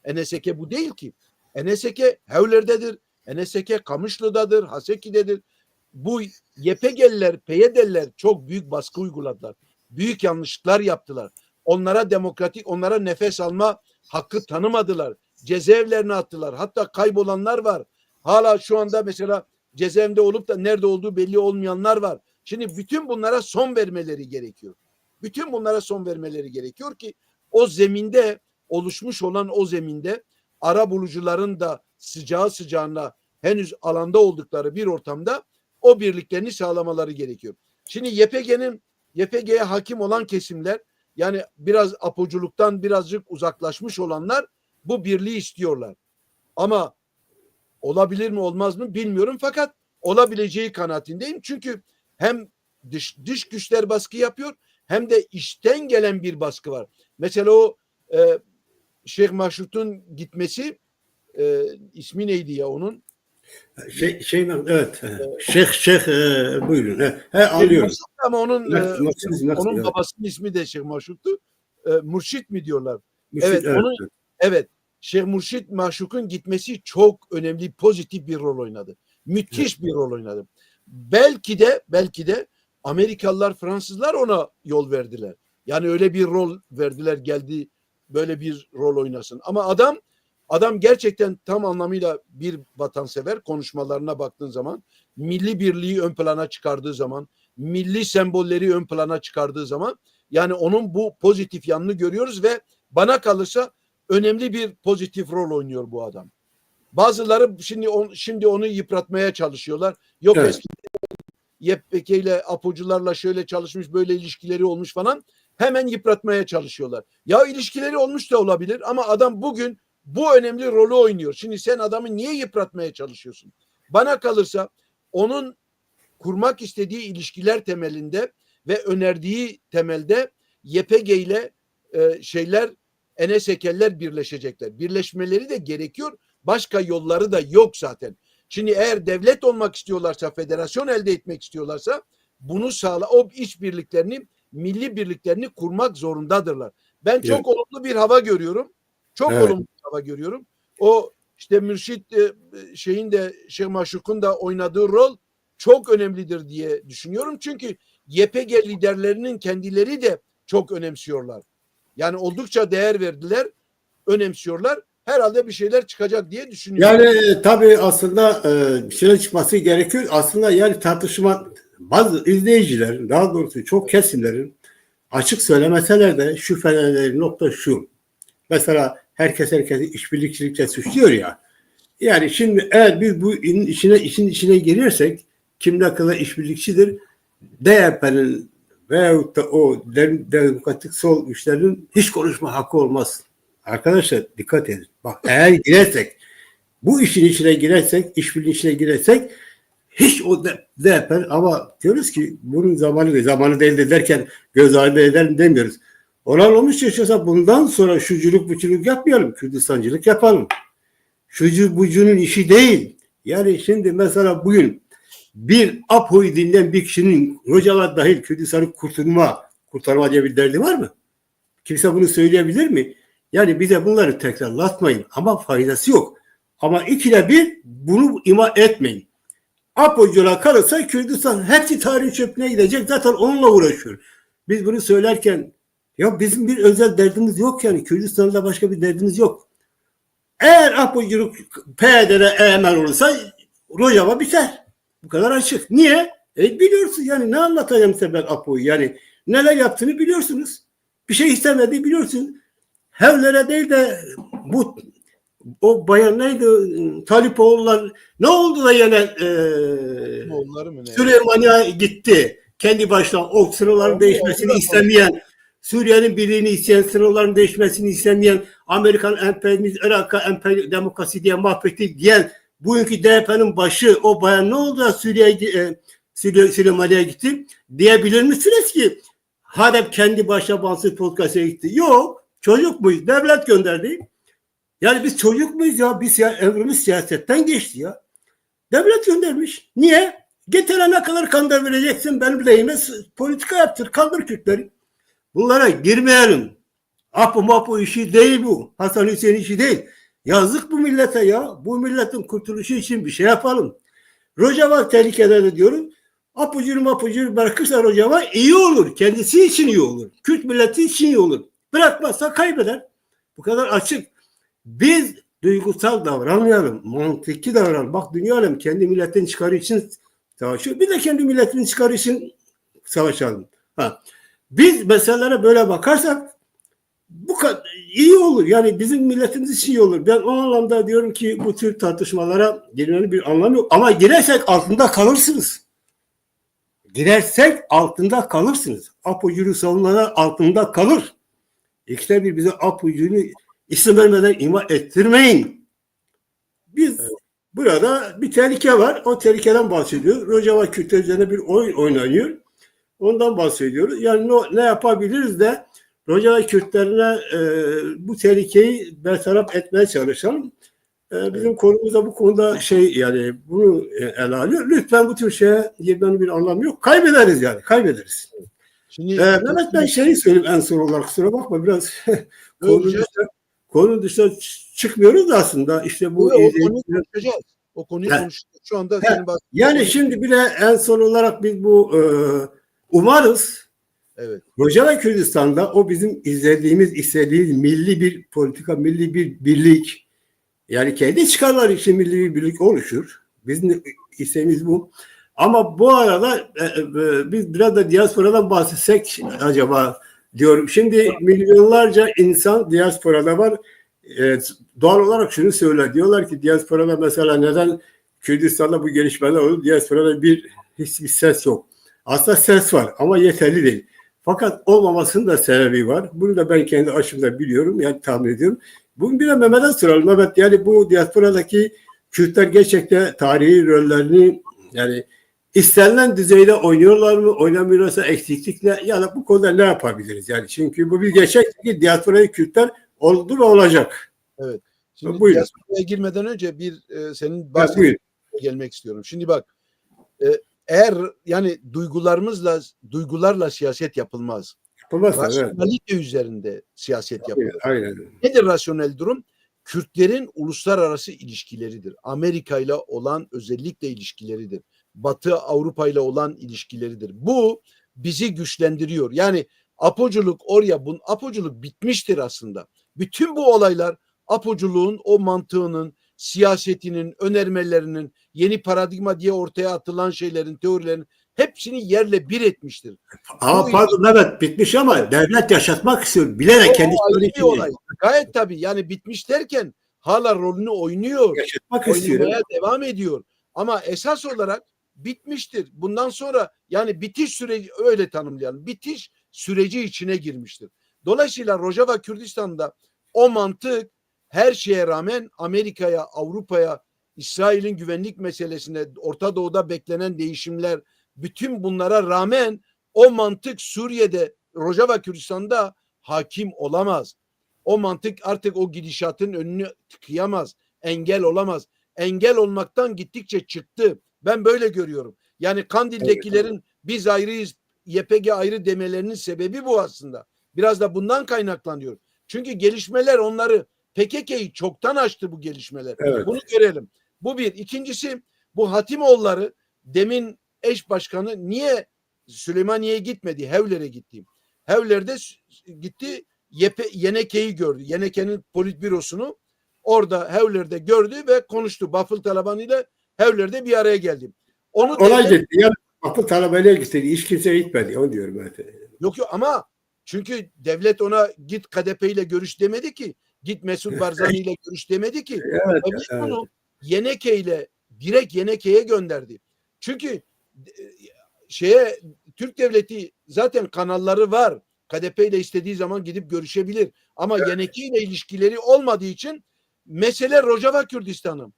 NSK bu değil ki. NSK Hevler'dedir. NSK Kamışlı'dadır, Haseki'dedir. Bu YPG'liler, PYD'liler çok büyük baskı uyguladılar. Büyük yanlışlıklar yaptılar. Onlara nefes alma hakkı tanımadılar. Cezaevlerine attılar. Hatta kaybolanlar var. Hala şu anda mesela cezaevinde olup da nerede olduğu belli olmayanlar var. Şimdi bütün bunlara son vermeleri gerekiyor. Bütün bunlara son vermeleri gerekiyor ki o zeminde, oluşmuş olan o zeminde arabulucuların da sıcağı sıcağına henüz alanda oldukları bir ortamda o birliklerini sağlamaları gerekiyor. Şimdi YPG'ye hakim olan kesimler, yani biraz apoculuktan birazcık uzaklaşmış olanlar bu birliği istiyorlar. Ama olabilir mi olmaz mı bilmiyorum, fakat olabileceği kanaatindeyim. Çünkü hem dış güçler baskı yapıyor hem de içten gelen bir baskı var. Mesela o Şeyh Maşrut'un gitmesi, ismi neydi ya onun? Evet. Şeyh buyurun. Anlıyorum. Ama onun Evet. babasının ismi de Şeyh Maşuk'tu. Murşit mi diyorlar? Mürşit, evet. Evet. Şeyh Murşit Maşuk'un gitmesi çok önemli, pozitif bir rol oynadı. Müthiş bir rol oynadı. Belki de Amerikalılar, Fransızlar ona yol verdiler. Yani öyle bir rol verdiler, geldi böyle bir rol oynasın. Ama adam gerçekten tam anlamıyla bir vatansever. Konuşmalarına baktığın zaman, milli birliği ön plana çıkardığı zaman, milli sembolleri ön plana çıkardığı zaman, yani onun bu pozitif yanını görüyoruz ve bana kalırsa önemli bir pozitif rol oynuyor bu adam. Bazıları şimdi onu yıpratmaya çalışıyorlar. Yok, Evet. eski YPG ile Apocularla şöyle çalışmış, böyle ilişkileri olmuş falan. Hemen yıpratmaya çalışıyorlar. Ya ilişkileri olmuş da olabilir ama adam bugün bu önemli rolü oynuyor. Şimdi sen adamı niye yıpratmaya çalışıyorsun? Bana kalırsa onun kurmak istediği ilişkiler temelinde ve önerdiği temelde YPG ile Enes Ekerler birleşecekler. Birleşmeleri de gerekiyor. Başka yolları da yok zaten. Şimdi eğer devlet olmak istiyorlarsa, federasyon elde etmek istiyorlarsa bunu o işbirliklerini, milli birliklerini kurmak zorundadırlar. Ben Evet. çok olumlu bir hava görüyorum. Çok Evet. olumlu bir hava görüyorum. O işte Mürşit Şeyh Maşuk'un da oynadığı rol çok önemlidir diye düşünüyorum. Çünkü YPG liderlerinin kendileri de çok önemsiyorlar. Yani oldukça değer verdiler, önemsiyorlar. Herhalde bir şeyler çıkacak diye düşünüyorum. Yani tabii aslında bir şeyler çıkması gerekiyor. Aslında yani tartışma bazı izleyicilerin, daha doğrusu çok kesimlerin açık söylemeseler de şüphelenenleri nokta şu. Mesela herkesi işbirlikçilikle suçluyor ya. Yani şimdi eğer biz bu işin içine girirsek kim ne kadar işbirlikçidir DYP'nin veyahut da o demokratik sol güçlerin hiç konuşma hakkı olmaz. Arkadaşlar dikkat edin. Bak eğer girersek bu işin içine girersek, işbirliği içine girersek hiç o DYP ama diyoruz ki bunun zamanı değil. Zamanı değil de derken göz ardı edelim demiyoruz. Olan olmuş yaşıyorsa bundan sonra şuculuk buculuk yapmayalım. Kürdistancılık yapalım. Şucu bucunun işi değil. Yani şimdi mesela bugün bir Apo'yu dinleyen bir kişinin Rocalar dahil Kürdistan'ı kurtarma diye bir derdi var mı? Kimse bunu söyleyebilir mi? Yani bize bunları tekrarlatmayın ama faydası yok. Ama ikide bir bunu ima etmeyin. Apo'cuna kalırsa Kürdistan hepsi tarih çöplüğüne gidecek. Zaten onunla uğraşıyor. Biz bunu söylerken ya bizim bir özel derdimiz yok yani. Kürdistan'da başka bir derdimiz yok. Eğer Apo'culuk PYD'de eğmen olursa Rojava biter. Bu kadar açık. Niye? Biliyorsun yani ne anlatacağım size ben Apo'yu yani neler yaptığını biliyorsunuz. Bir şey istemediğini biliyorsun. Hevlere değil de bu o bayan neydi Talipoğullar ne oldu da yine Süleyman'a gitti. Kendi başına o sınırların değişmesini istemeyen Suriye'nin birliğini isteyen, sınırların değişmesini istemeyen, Amerikan emperyalizmi, Irak'a emperyal demokrasi diye mahvetti diyen bugünkü DYP'nin başı o bayan ne oldu da Süleyman'a gitti diyebilir misiniz ki Halep kendi başına bağımsız politikaya gitti? Yok. Çocuk muyuz? Devlet gönderdi. Yani biz çocuk muyuz ya? Biz ya ömrümüz siyasetten geçti ya. Devlet göndermiş. Niye? Getirene kadar kandır vereceksin benim lehime politika yaptır. Kaldır Kürtleri. Bunlara girmeyelim. Apo mapo işi değil bu. Hasan Hüseyin işi değil. Yazık bu millete ya. Bu milletin kurtuluşu için bir şey yapalım. Rojava tehlikede de diyorum. Apucunu bırakırsa Rojava iyi olur. Kendisi için iyi olur. Kürt milleti için iyi olur. Bırakmazsa kaybeder. Bu kadar açık. Biz duygusal davranmayalım. Mantıklı davranalım. Bak dünya alem kendi milletin çıkarı için savaşıyor. Bir de kendi milletinin çıkarı için savaşalım. Biz meselelere böyle bakarsak bu kadar iyi olur. Yani bizim milletimiz için iyi olur. Ben o anlamda diyorum ki bu tür tartışmalara girmenin bir anlamı yok. Ama girersek altında kalırsınız. Girersek altında kalırsınız. Apo'cunu savunanlar altında kalır. İkide bir bize Apo'cunu isim vermeden ima ettirmeyin. Biz burada bir tehlike var. O tehlikeden bahsediyor. Rojava Kürtler üzerine bir oyun oynanıyor. Ondan bahsediyoruz. Yani ne yapabiliriz de Rojava Kürtlerine bu tehlikeyi bertaraf etmeye çalışalım. Bizim konumuz da bu konuda yani bunu ele alıyor. Lütfen bu tür şeye girmenin bir anlamı yok. Kaybederiz yani. Kaybederiz. Şimdi Mehmet, ben söyleyeyim en son olarak, kusura bakma, biraz Yok, konunun dışına çıkmıyoruz da aslında. İşte bu o konuyu konuşacağız. O konuyu konuşacağız. Şu anda senin yani şimdi bir de en son olarak biz bu umarız evet. Rojava Kürdistan'da o bizim istediğimiz milli bir politika, milli bir birlik, yani kendi çıkarları için milli bir birlik oluşur. Bizim isteğimiz bu. Ama bu arada biz biraz da diasporadan bahsetsek acaba diyorum. Şimdi milyonlarca insan diasporada var. Doğal olarak şunu söyler. Diyorlar ki diasporada mesela neden Kürdistan'da bu gelişmeler olur? Diasporada hiçbir ses yok. Aslında ses var ama yeterli değil. Fakat olmamasının da sebebi var. Bunu da ben kendi aşımda biliyorum. Yani tahmin ediyorum. Bugün bir de Mehmet'e soralım. Evet, yani bu diasporadaki Kürtler gerçekten tarihi rollerini yani istenilen düzeyde oynuyorlar mı? Oynamıyorsa eksiklik ne? Yani bu konuda ne yapabiliriz? Yani çünkü bu bir gerçek ki diasporadaki Kürtler oldu ve olacak. Evet. Şimdi Buyurun. diasporaya girmeden önce senin Buyurun. gelmek istiyorum. Şimdi bak, eğer yani duygularla siyaset yapılmaz. Rasyonelite üzerinde siyaset yapılır. Aynen. Nedir rasyonel durum? Kürtlerin uluslararası ilişkileridir. Amerika ile olan özellikle ilişkileridir. Batı Avrupa ile olan ilişkileridir. Bu bizi güçlendiriyor. Yani apoculuk bitmiştir aslında. Bütün bu olaylar apoculuğun o mantığının, siyasetinin, önermelerinin, yeni paradigma diye ortaya atılan şeylerin, teorilerin hepsini yerle bir etmiştir. Ama pardon Mehmet, bitmiş ama devlet yaşatmak istiyor. Bilerek kendisi bir olay. Gayet tabii, yani bitmiş derken hala rolünü oynuyor. Yaşatmak oynamaya devam ediyor. Ama esas olarak bitmiştir. Bundan sonra yani bitiş süreci, öyle tanımlayalım. Bitiş süreci içine girmiştir. Dolayısıyla Rojava Kürdistan'da o mantık her şeye rağmen Amerika'ya, Avrupa'ya, İsrail'in güvenlik meselesine, Orta Doğu'da beklenen değişimler, bütün bunlara rağmen o mantık Suriye'de, Rojava Kürdistan'da hakim olamaz. O mantık artık o gidişatın önünü tıkayamaz, engel olamaz. Engel olmaktan gittikçe çıktı. Ben böyle görüyorum. Yani Kandil'dekilerin biz ayrıyız, YPG ayrı demelerinin sebebi bu aslında. Biraz da bundan kaynaklanıyor. Çünkü gelişmeler onları, PKK'yı çoktan aştı bu gelişmeler. Evet. Bunu görelim. Bu bir. İkincisi, bu Hatimoğulları, demin eş başkanı niye Süleymaniye'ye gitmedi? Hevler'e gitti. Hevler'de gitti, Yeneke'yi gördü. Yeneke'nin politbürosunu orada Hevler'de gördü ve konuştu. Bafıl Taliban ile Hevler'de bir araya geldi. Olay gitti. Yani Bafıl Taliban'a gitti. Hiç kimse gitmedi. Onu diyorum ben. Yok ama çünkü devlet ona git KDP ile görüş demedi ki. Git Mesut Barzani ile görüş demedi ki. Evet, bunu Yeneke ile direkt Yeneke'ye gönderdi. Çünkü Türk devleti zaten kanalları var. KDP ile istediği zaman gidip görüşebilir. Ama Yeneke ile ilişkileri olmadığı için mesele Rojava Kürdistan'ı.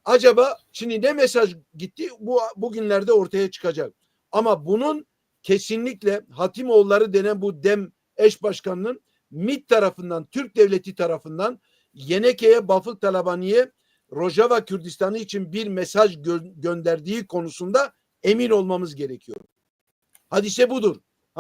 Acaba şimdi ne mesaj gitti? Bu bugünlerde ortaya çıkacak. Ama bunun kesinlikle Hatimoğulları denen bu DEM eş başkanının MİT tarafından, Türk devleti tarafından Yeneke'ye, Bafıl Talabani'ye Rojava Kürdistan'ı için bir mesaj gönderdiği konusunda emin olmamız gerekiyor. Hadise budur.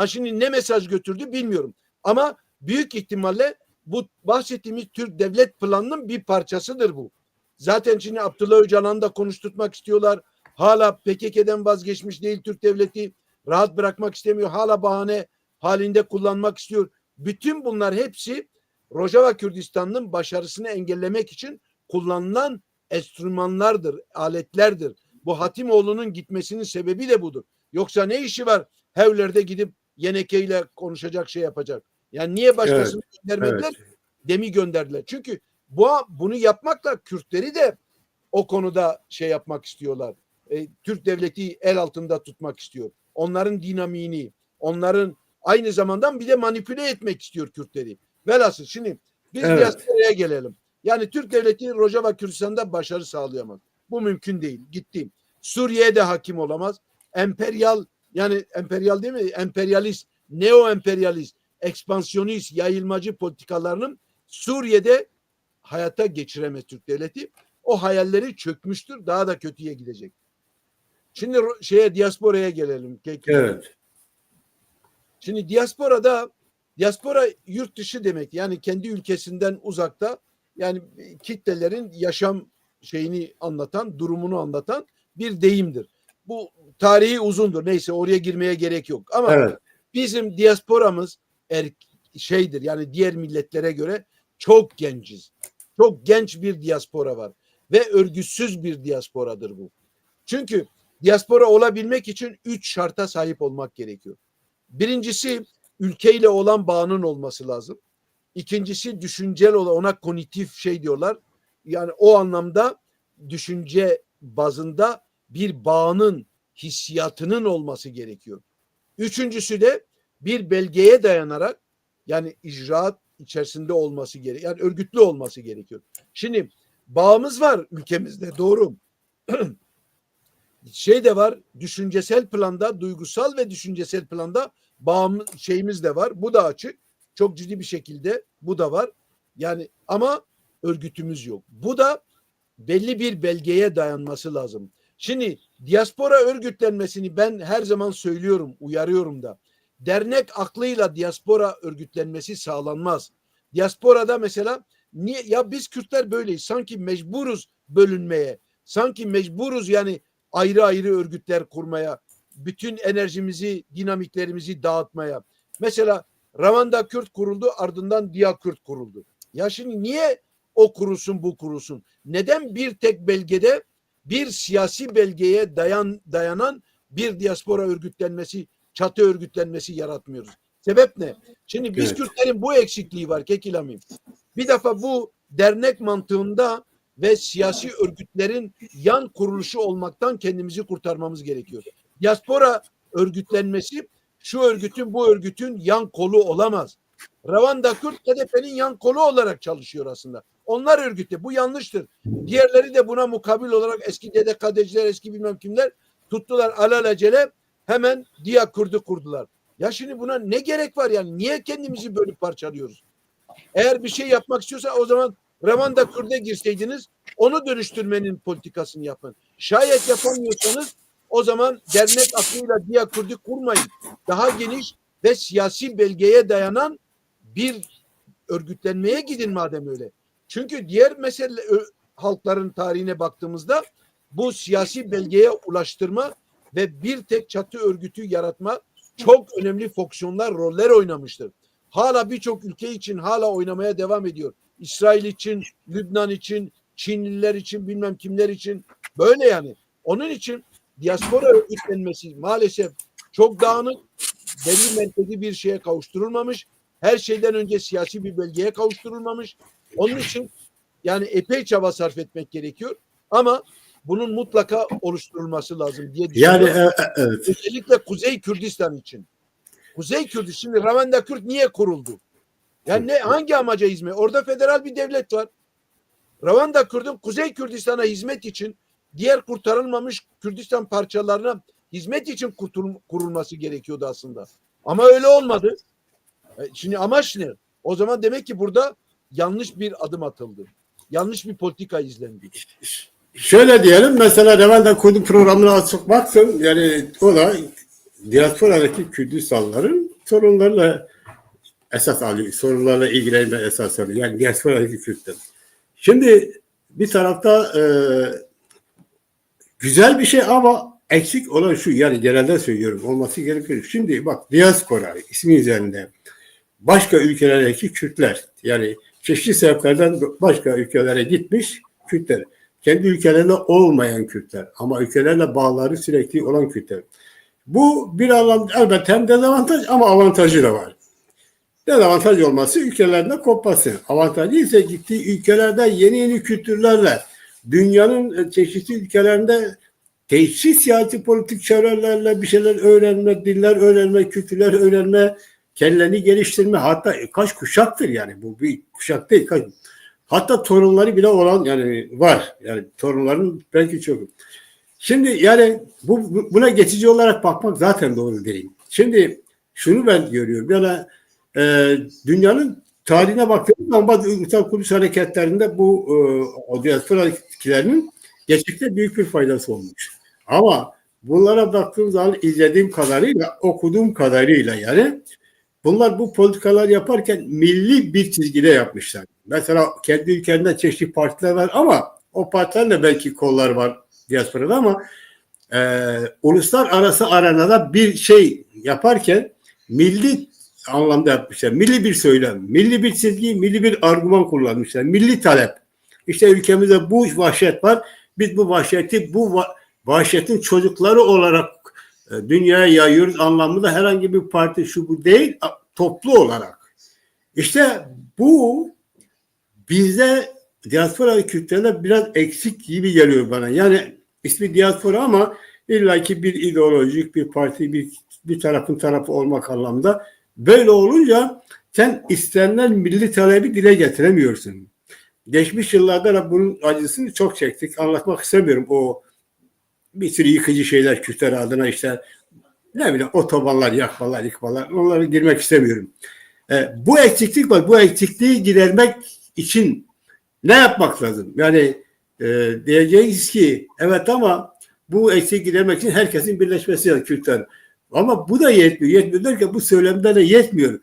Şimdi ne mesaj götürdü bilmiyorum. Ama büyük ihtimalle bu bahsettiğimiz Türk devlet planının bir parçasıdır bu. Zaten şimdi Abdullah Öcalan'ı da konuşturmak istiyorlar. Hala PKK'den vazgeçmiş değil Türk devleti. Rahat bırakmak istemiyor. Hala bahane halinde kullanmak istiyor. Bütün bunlar hepsi Rojava Kürdistan'ın başarısını engellemek için kullanılan enstrümanlardır, aletlerdir. Bu Hatimoğlu'nun gitmesinin sebebi de budur. Yoksa ne işi var Hevler'de gidip Yeneke ile konuşacak, şey yapacak. Yani niye başkasını göndermediler? Demi gönderdiler. Çünkü bunu yapmakla Kürtleri de o konuda şey yapmak istiyorlar. Türk devleti el altında tutmak istiyor. Onların dinamiğini, onların aynı zamanda bir de manipüle etmek istiyor Kürtleri. Velhasıl şimdi biz diasporaya gelelim. Yani Türk devleti Rojava Kürdistan'da başarı sağlayamaz. Bu mümkün değil. Gitti. Suriye'ye de hakim olamaz. Emperyal, yani emperyal değil mi? Emperyalist, neo-emperyalist, ekspansiyonist, yayılmacı politikalarının Suriye'de hayata geçiremez Türk devleti. o hayalleri çökmüştür. Daha da kötüye gidecek. Şimdi diasporaya gelelim. Evet. Şimdi diaspora yurt dışı demek. Yani kendi ülkesinden uzakta, yani kitlelerin yaşam şeyini anlatan, durumunu anlatan bir deyimdir. Bu tarihi uzundur. Neyse, oraya girmeye gerek yok. Ama Evet. bizim diasporamız yani diğer milletlere göre çok genciz. Çok genç bir diaspora var ve örgütsüz bir diasporadır bu. Çünkü diaspora olabilmek için 3 şarta sahip olmak gerekiyor. Birincisi, ülkeyle olan bağının olması lazım. İkincisi, düşüncel olan, ona kognitif diyorlar. Yani o anlamda düşünce bazında bir bağının, hissiyatının olması gerekiyor. Üçüncüsü de bir belgeye dayanarak, yani icraat içerisinde olması gerekiyor. Yani örgütlü olması gerekiyor. Şimdi bağımız var ülkemizde, doğru. De var, düşüncesel planda, duygusal ve düşüncesel planda şeyimiz de var. Bu da açık. Çok ciddi bir şekilde bu da var. Yani ama örgütümüz yok. Bu da belli bir belgeye dayanması lazım. Şimdi diaspora örgütlenmesini ben her zaman söylüyorum, uyarıyorum da. Dernek aklıyla diaspora örgütlenmesi sağlanmaz. Diasporada mesela niye ya biz Kürtler böyleyiz? Sanki mecburuz bölünmeye. Sanki mecburuz yani ayrı ayrı örgütler kurmaya, bütün enerjimizi, dinamiklerimizi dağıtmaya. Mesela Ravanda Kürt kuruldu, ardından Dia Kürt kuruldu. Ya şimdi niye o kurulsun, bu kurulsun? Neden bir tek belgede, bir siyasi belgeye dayanan bir diaspora örgütlenmesi, çatı örgütlenmesi yaratmıyoruz? Sebep ne? Şimdi biz Kürtlerin bu eksikliği var Kekilamim. Bir defa bu dernek mantığında ve siyasi örgütlerin yan kuruluşu olmaktan kendimizi kurtarmamız gerekiyor. Diaspora örgütlenmesi şu örgütün, bu örgütün yan kolu olamaz. Ravanda Kürt HDP'nin yan kolu olarak çalışıyor aslında. Onlar örgütte. Bu yanlıştır. Diğerleri de buna mukabil olarak eski DDKD'ciler, eski bilmem kimler tuttular alelacele, hemen Dia Kürt'ü kurdular. Ya şimdi buna ne gerek var yani? Niye kendimizi bölüp parçalıyoruz? Eğer bir şey yapmak istiyorsa o zaman Ravanda Kürt'e girseydiniz, onu dönüştürmenin politikasını yapın. Şayet yapamıyorsanız o zaman dernek aklıyla Dia Kürt'ü kurmayın. Daha geniş ve siyasi belgeye dayanan bir örgütlenmeye gidin madem öyle. Çünkü diğer mesele halkların tarihine baktığımızda bu siyasi belgeye ulaştırma ve bir tek çatı örgütü yaratma çok önemli fonksiyonlar, roller oynamıştır. Hala birçok ülke için hala oynamaya devam ediyor. İsrail için, Lübnan için, Çinliler için, bilmem kimler için böyle yani. Onun için diaspora örgütlenmesi maalesef çok dağınık, belli merkezi bir şeye kavuşturulmamış. Her şeyden önce siyasi bir belgeye kavuşturulmamış. Onun için yani epey çaba sarf etmek gerekiyor. Ama bunun mutlaka oluşturulması lazım diye düşünüyorum. Yani evet. Özellikle Kuzey Kürdistan için. Kuzey Kürdistan, şimdi Ravanda Kürt niye kuruldu? Yani hangi amaca hizmet? Orada federal bir devlet var. Ravanda Kürt'ün Kuzey Kürdistan'a hizmet için, diğer kurtarılmamış Kürdistan parçalarına hizmet için kurulması gerekiyordu aslında. Ama öyle olmadı. Şimdi amaç ne? O zaman demek ki burada yanlış bir adım atıldı. Yanlış bir politika izlendi. Şöyle diyelim, mesela Ravanda Kürt'ün programına açık baksın, yani o da diasporadaki Kürdistanlıların sorunlarla esas alıyor. Sorunlarla ilgilenme esas alıyor. Yani diasporadaki Kürtler. Şimdi bir tarafta güzel bir şey ama eksik olan şu, yani genelde söylüyorum, olması gerekiyor. Şimdi bak, diaspora ismi üzerinde başka ülkelerdeki Kürtler, yani çeşitli sebeplerden başka ülkelere gitmiş Kürtler. Kendi ülkelerinde olmayan Kürtler ama ülkelerle bağları sürekli olan Kürtler. Bu bir anlamda elbette hem dezavantaj ama avantajı da var. Dezavantaj olması ülkelerinde kopması. Avantajı ise gittiği ülkelerde yeni kültürlerle, dünyanın çeşitli ülkelerinde değişik siyasi politik çevrelerle bir şeyler öğrenme, diller öğrenme, kültürler öğrenme, kendini geliştirme, hatta kaç kuşaktır yani, bu bir kuşak değil, hatta torunları bile olan yani var, yani torunların belki çok. Şimdi yani buna geçici olarak bakmak zaten doğru değil. Şimdi şunu ben görüyorum, yani dünyanın tarihine baktığımız zaman bazı ulusal kuruluş hareketlerinde bu o diasporakilerinin gerçekten büyük bir faydası olmuş. Ama bunlara baktığım zaman izlediğim kadarıyla, okuduğum kadarıyla yani bunlar bu politikalar yaparken milli bir çizgide yapmışlar. Mesela kendi ülkelerinde çeşitli partiler var ama o partilerin de belki kollar var diasporada ama uluslararası arenada bir şey yaparken milli anlamda yapmışlar. Milli bir söylem, milli bir çizgi, milli bir argüman kullanmışlar. Milli talep. İşte ülkemizde bu vahşet var. Biz bu vahşeti, vahşetin çocukları olarak dünyaya yayıyoruz anlamında herhangi bir parti şu bu değil, toplu olarak. İşte bu bizde diaspora kültüründe biraz eksik gibi geliyor bana. Yani ismi diaspora ama illaki bir ideolojik bir parti, bir tarafın tarafı olmak anlamda. Böyle olunca sen istenilen milli talebi dile getiremiyorsun. Geçmiş yıllarda da bunun acısını çok çektik. Anlatmak istemiyorum. O bir sürü yıkıcı şeyler Kürtler adına işte ne bileyim otobanlar yakmalar, yıkmalar. Onlara girmek istemiyorum. Bu eksiklik var. Bu eksikliği gidermek için ne yapmak lazım? Yani diyeceğiz ki evet ama bu eksikliği gidermek için herkesin birleşmesi lazım Kürtler. Ama bu da yetmiyor. Yetmiyor derken bu söylemde de yetmiyor.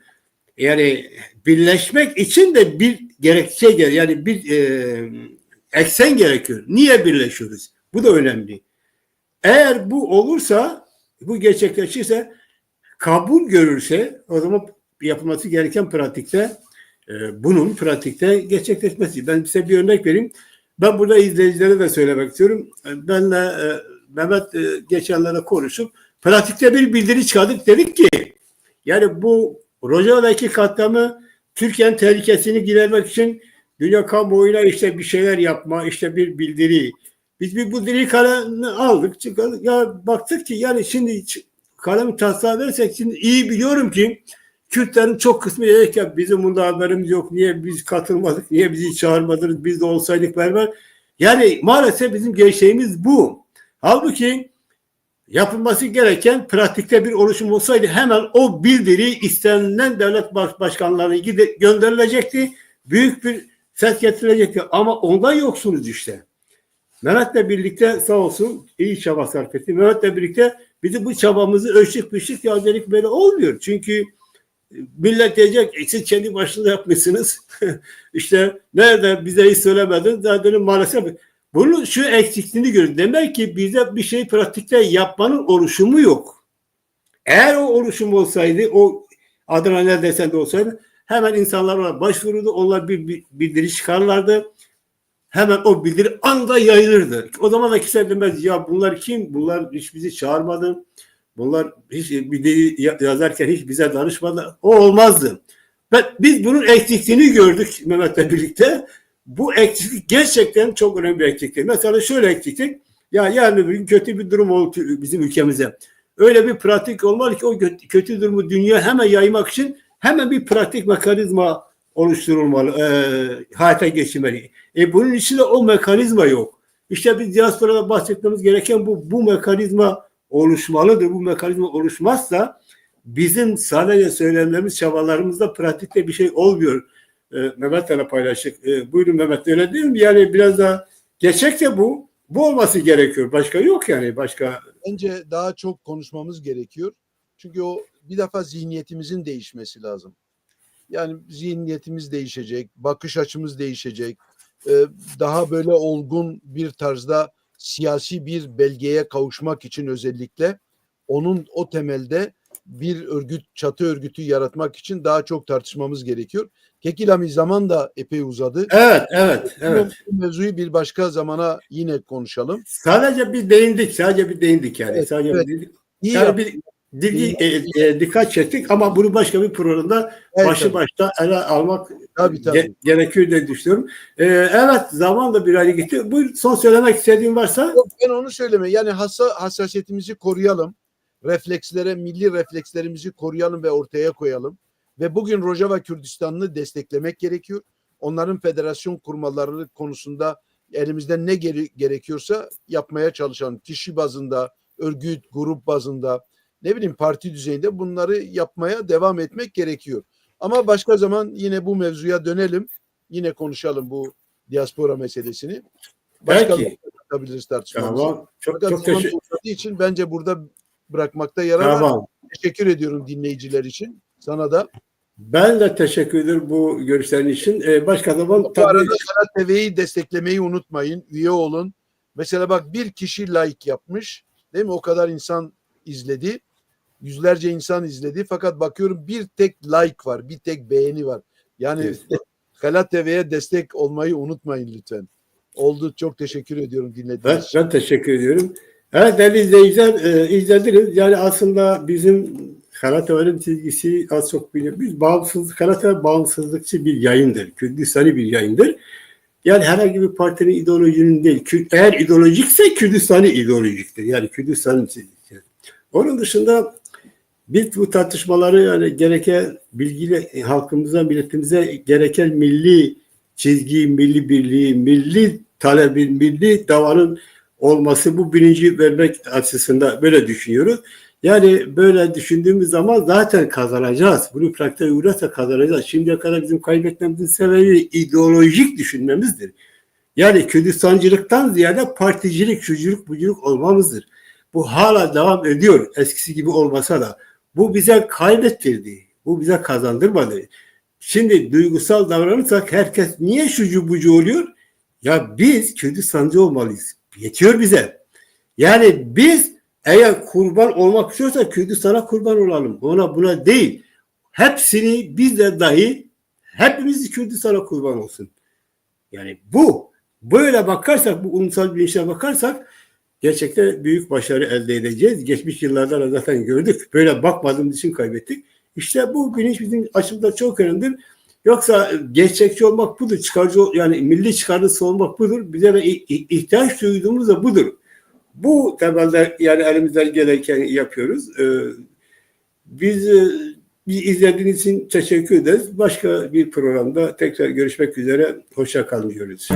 Yani birleşmek için de bir gerekçe yani bir eksen gerekiyor. Niye birleşiyoruz? Bu da önemli. Eğer bu olursa, bu gerçekleşirse, kabul görürse o zaman yapılması gereken pratikte bunun pratikte gerçekleşmesi. Ben size bir örnek vereyim. Ben burada izleyicilere de söylemek istiyorum. Benle Mehmet geçenlerde konuşup pratikte bir bildiri çıkardık. Dedik ki yani bu Rojava'daki katliamı Türkiye'nin tehlikesini gidermek için dünya kamuoyuna işte bir şeyler yapma, işte bir bildiri. Biz bir bildiri kalemi aldık, çıkardık. Ya baktık ki yani şimdi kalemi taslağı versek şimdi iyi biliyorum ki Kürtlerin çok kısmı diyecek ya bizim bunda haberimiz yok. Niye biz katılmadık? Niye bizi çağırmadınız? Biz de olsaydık beraber. Yani maalesef bizim gerçeğimiz bu. Halbuki yapılması gereken pratikte bir oluşum olsaydı hemen o bildiri istenilen devlet başkanlarına gönderilecekti. Büyük bir ses getirilecekti. Ama ondan yoksunuz işte. Mehmet'le birlikte sağ olsun iyi çaba sarf etti. Mehmet'le birlikte bizi bu çabamızı ölçük pişik ya dedik böyle olmuyor. Çünkü millet diyecek siz kendi başınıza yapmışsınız. İşte nerede bize hiç söylemediniz. Zaten maalesef bunun şu eksikliğini görüyoruz. Demek ki bize bir şey pratikte yapmanın oluşumu yok. Eğer o oluşum olsaydı, o adına ne desen de olsaydı hemen insanlar ona başvururdu. Onlar bir bildiri çıkarlardı. Hemen o bildiri anda yayılırdı. O zaman da kimse demez ya bunlar kim? Bunlar hiç bizi çağırmadı. Bunlar hiç bildiri yazarken hiç bize danışmadı. O olmazdı. Biz bunun eksikliğini gördük Mehmet'le birlikte. Bu eksiklik gerçekten çok önemli bir eksiklik. Mesela şöyle eksiklik. Ya yarın bir gün kötü bir durum oldu bizim ülkemize. Öyle bir pratik olmalı ki o kötü durumu dünya hemen yaymak için hemen bir pratik mekanizma oluşturulmalı, hayata geçirmeli. Bunun içinde o mekanizma yok. İşte biz diasporada bahsetmemiz gereken bu mekanizma oluşmalıdır. Bu mekanizma oluşmazsa bizim sadece söylemlerimiz, çabalarımızda pratikte bir şey olmuyor. Mehmet'le paylaştık. Buyurun Mehmet öyle değil mi? Yani biraz daha gerçek de bu. Bu olması gerekiyor. Başka yok yani. Başka. Bence daha çok konuşmamız gerekiyor. Çünkü o bir defa zihniyetimizin değişmesi lazım. Yani zihniyetimiz değişecek, bakış açımız değişecek. Daha böyle olgun bir tarzda siyasi bir belgeye kavuşmak için özellikle o temelde bir çatı örgütü yaratmak için daha çok tartışmamız gerekiyor. Kekilami zaman da epey uzadı. Evet. Bu mevzuyu bir başka zamana yine konuşalım. Sadece bir değindik yani. Evet, Sadece evet. bir değindik. İyi Yani dikkat çektik ama bunu başka bir programda başta ele almak tabii. gerekiyor diye düşünüyorum. Evet zaman da bir ay gitti. Bu son söylemek istediğin varsa? Yok, ben onu söyleme. Yani hassasiyetimizi koruyalım. Milli reflekslerimizi koruyalım ve ortaya koyalım. Ve bugün Rojava Kürdistan'ını desteklemek gerekiyor. Onların federasyon kurmaları konusunda elimizden ne gerekiyorsa yapmaya çalışalım. Kişi bazında, örgüt, grup bazında, ne bileyim parti düzeyinde bunları yapmaya devam etmek gerekiyor. Ama başka zaman yine bu mevzuya dönelim. Yine konuşalım bu diaspora meselesini. Başka Belki. yapabiliriz tartışmamızı. Tamam. Çok Fakat zaman teşekkür. uzadığı için bence burada bırakmakta yarar var. Tamam. Teşekkür ediyorum dinleyiciler için. Sana da. Ben de teşekkür ederim bu görüşlerin için. Başka zaman Bu tabii arada Kanal TV'yi desteklemeyi unutmayın. Üye olun. Mesela bak bir kişi like yapmış. Değil mi? O kadar insan izledi. Yüzlerce insan izledi. Fakat bakıyorum bir tek like var. Bir tek beğeni var. Yani Evet. Kanal TV'ye destek olmayı unutmayın lütfen. Oldu. Çok teşekkür ediyorum dinlediğiniz için. Ben teşekkür ediyorum. Evet değerli izleyiciler, izlediniz. Yani aslında bizim Karatepe'nin çizgisi az çok biliyoruz. Biz Karatepe bağımsızlıkçı bir yayındır. Kürdistani bir yayındır. Yani herhangi bir partinin ideolojinin değil. Eğer ideolojikse Kürdistani ideolojiktir. Yani Kürdistan'ın çizgisi. Onun dışında biz bu tartışmaları yani gereken bilgiyle halkımıza, milletimize gereken milli çizgi, milli birliği, milli talebin, milli davanın olması bu bilinci vermek açısından böyle düşünüyoruz. Yani böyle düşündüğümüz zaman zaten kazanacağız. Bunu pratikte uğrarsa kazanacağız. Şimdiye kadar bizim kaybetmemizin sebebi ideolojik düşünmemizdir. Yani Kürdistancılıktan ziyade particilik, şuculuk, buculuk olmamızdır. Bu hala devam ediyor. Eskisi gibi olmasa da. Bu bize kaybettirdi. Bu bize kazandırmadı. Şimdi duygusal davranırsak herkes niye şucu bucu oluyor? Ya biz Kürdistancı olmalıyız. Yetiyor bize. Yani biz eğer kurban olmak istiyorsak Kürdistan'a kurban olalım. Ona buna değil. Hepsini biz de dahi hepimiz Kürdistan'a kurban olsun. Yani bu. Böyle bakarsak, bu ulusal bilinçle bakarsak gerçekten büyük başarı elde edeceğiz. Geçmiş yıllarda da zaten gördük. Böyle bakmadığımız için kaybettik. İşte bu bilinç bizim açımızda çok önemlidir. Yoksa gerçekçi olmak budur. Çıkarcı, yani milli çıkarcısı olmak budur. Bize de ihtiyaç duyduğumuz da budur. Bu temelde yani elimizden gereken yapıyoruz. Biz izlediğiniz için teşekkür ederiz. Başka bir programda tekrar görüşmek üzere. Hoşça kalın diyoruz.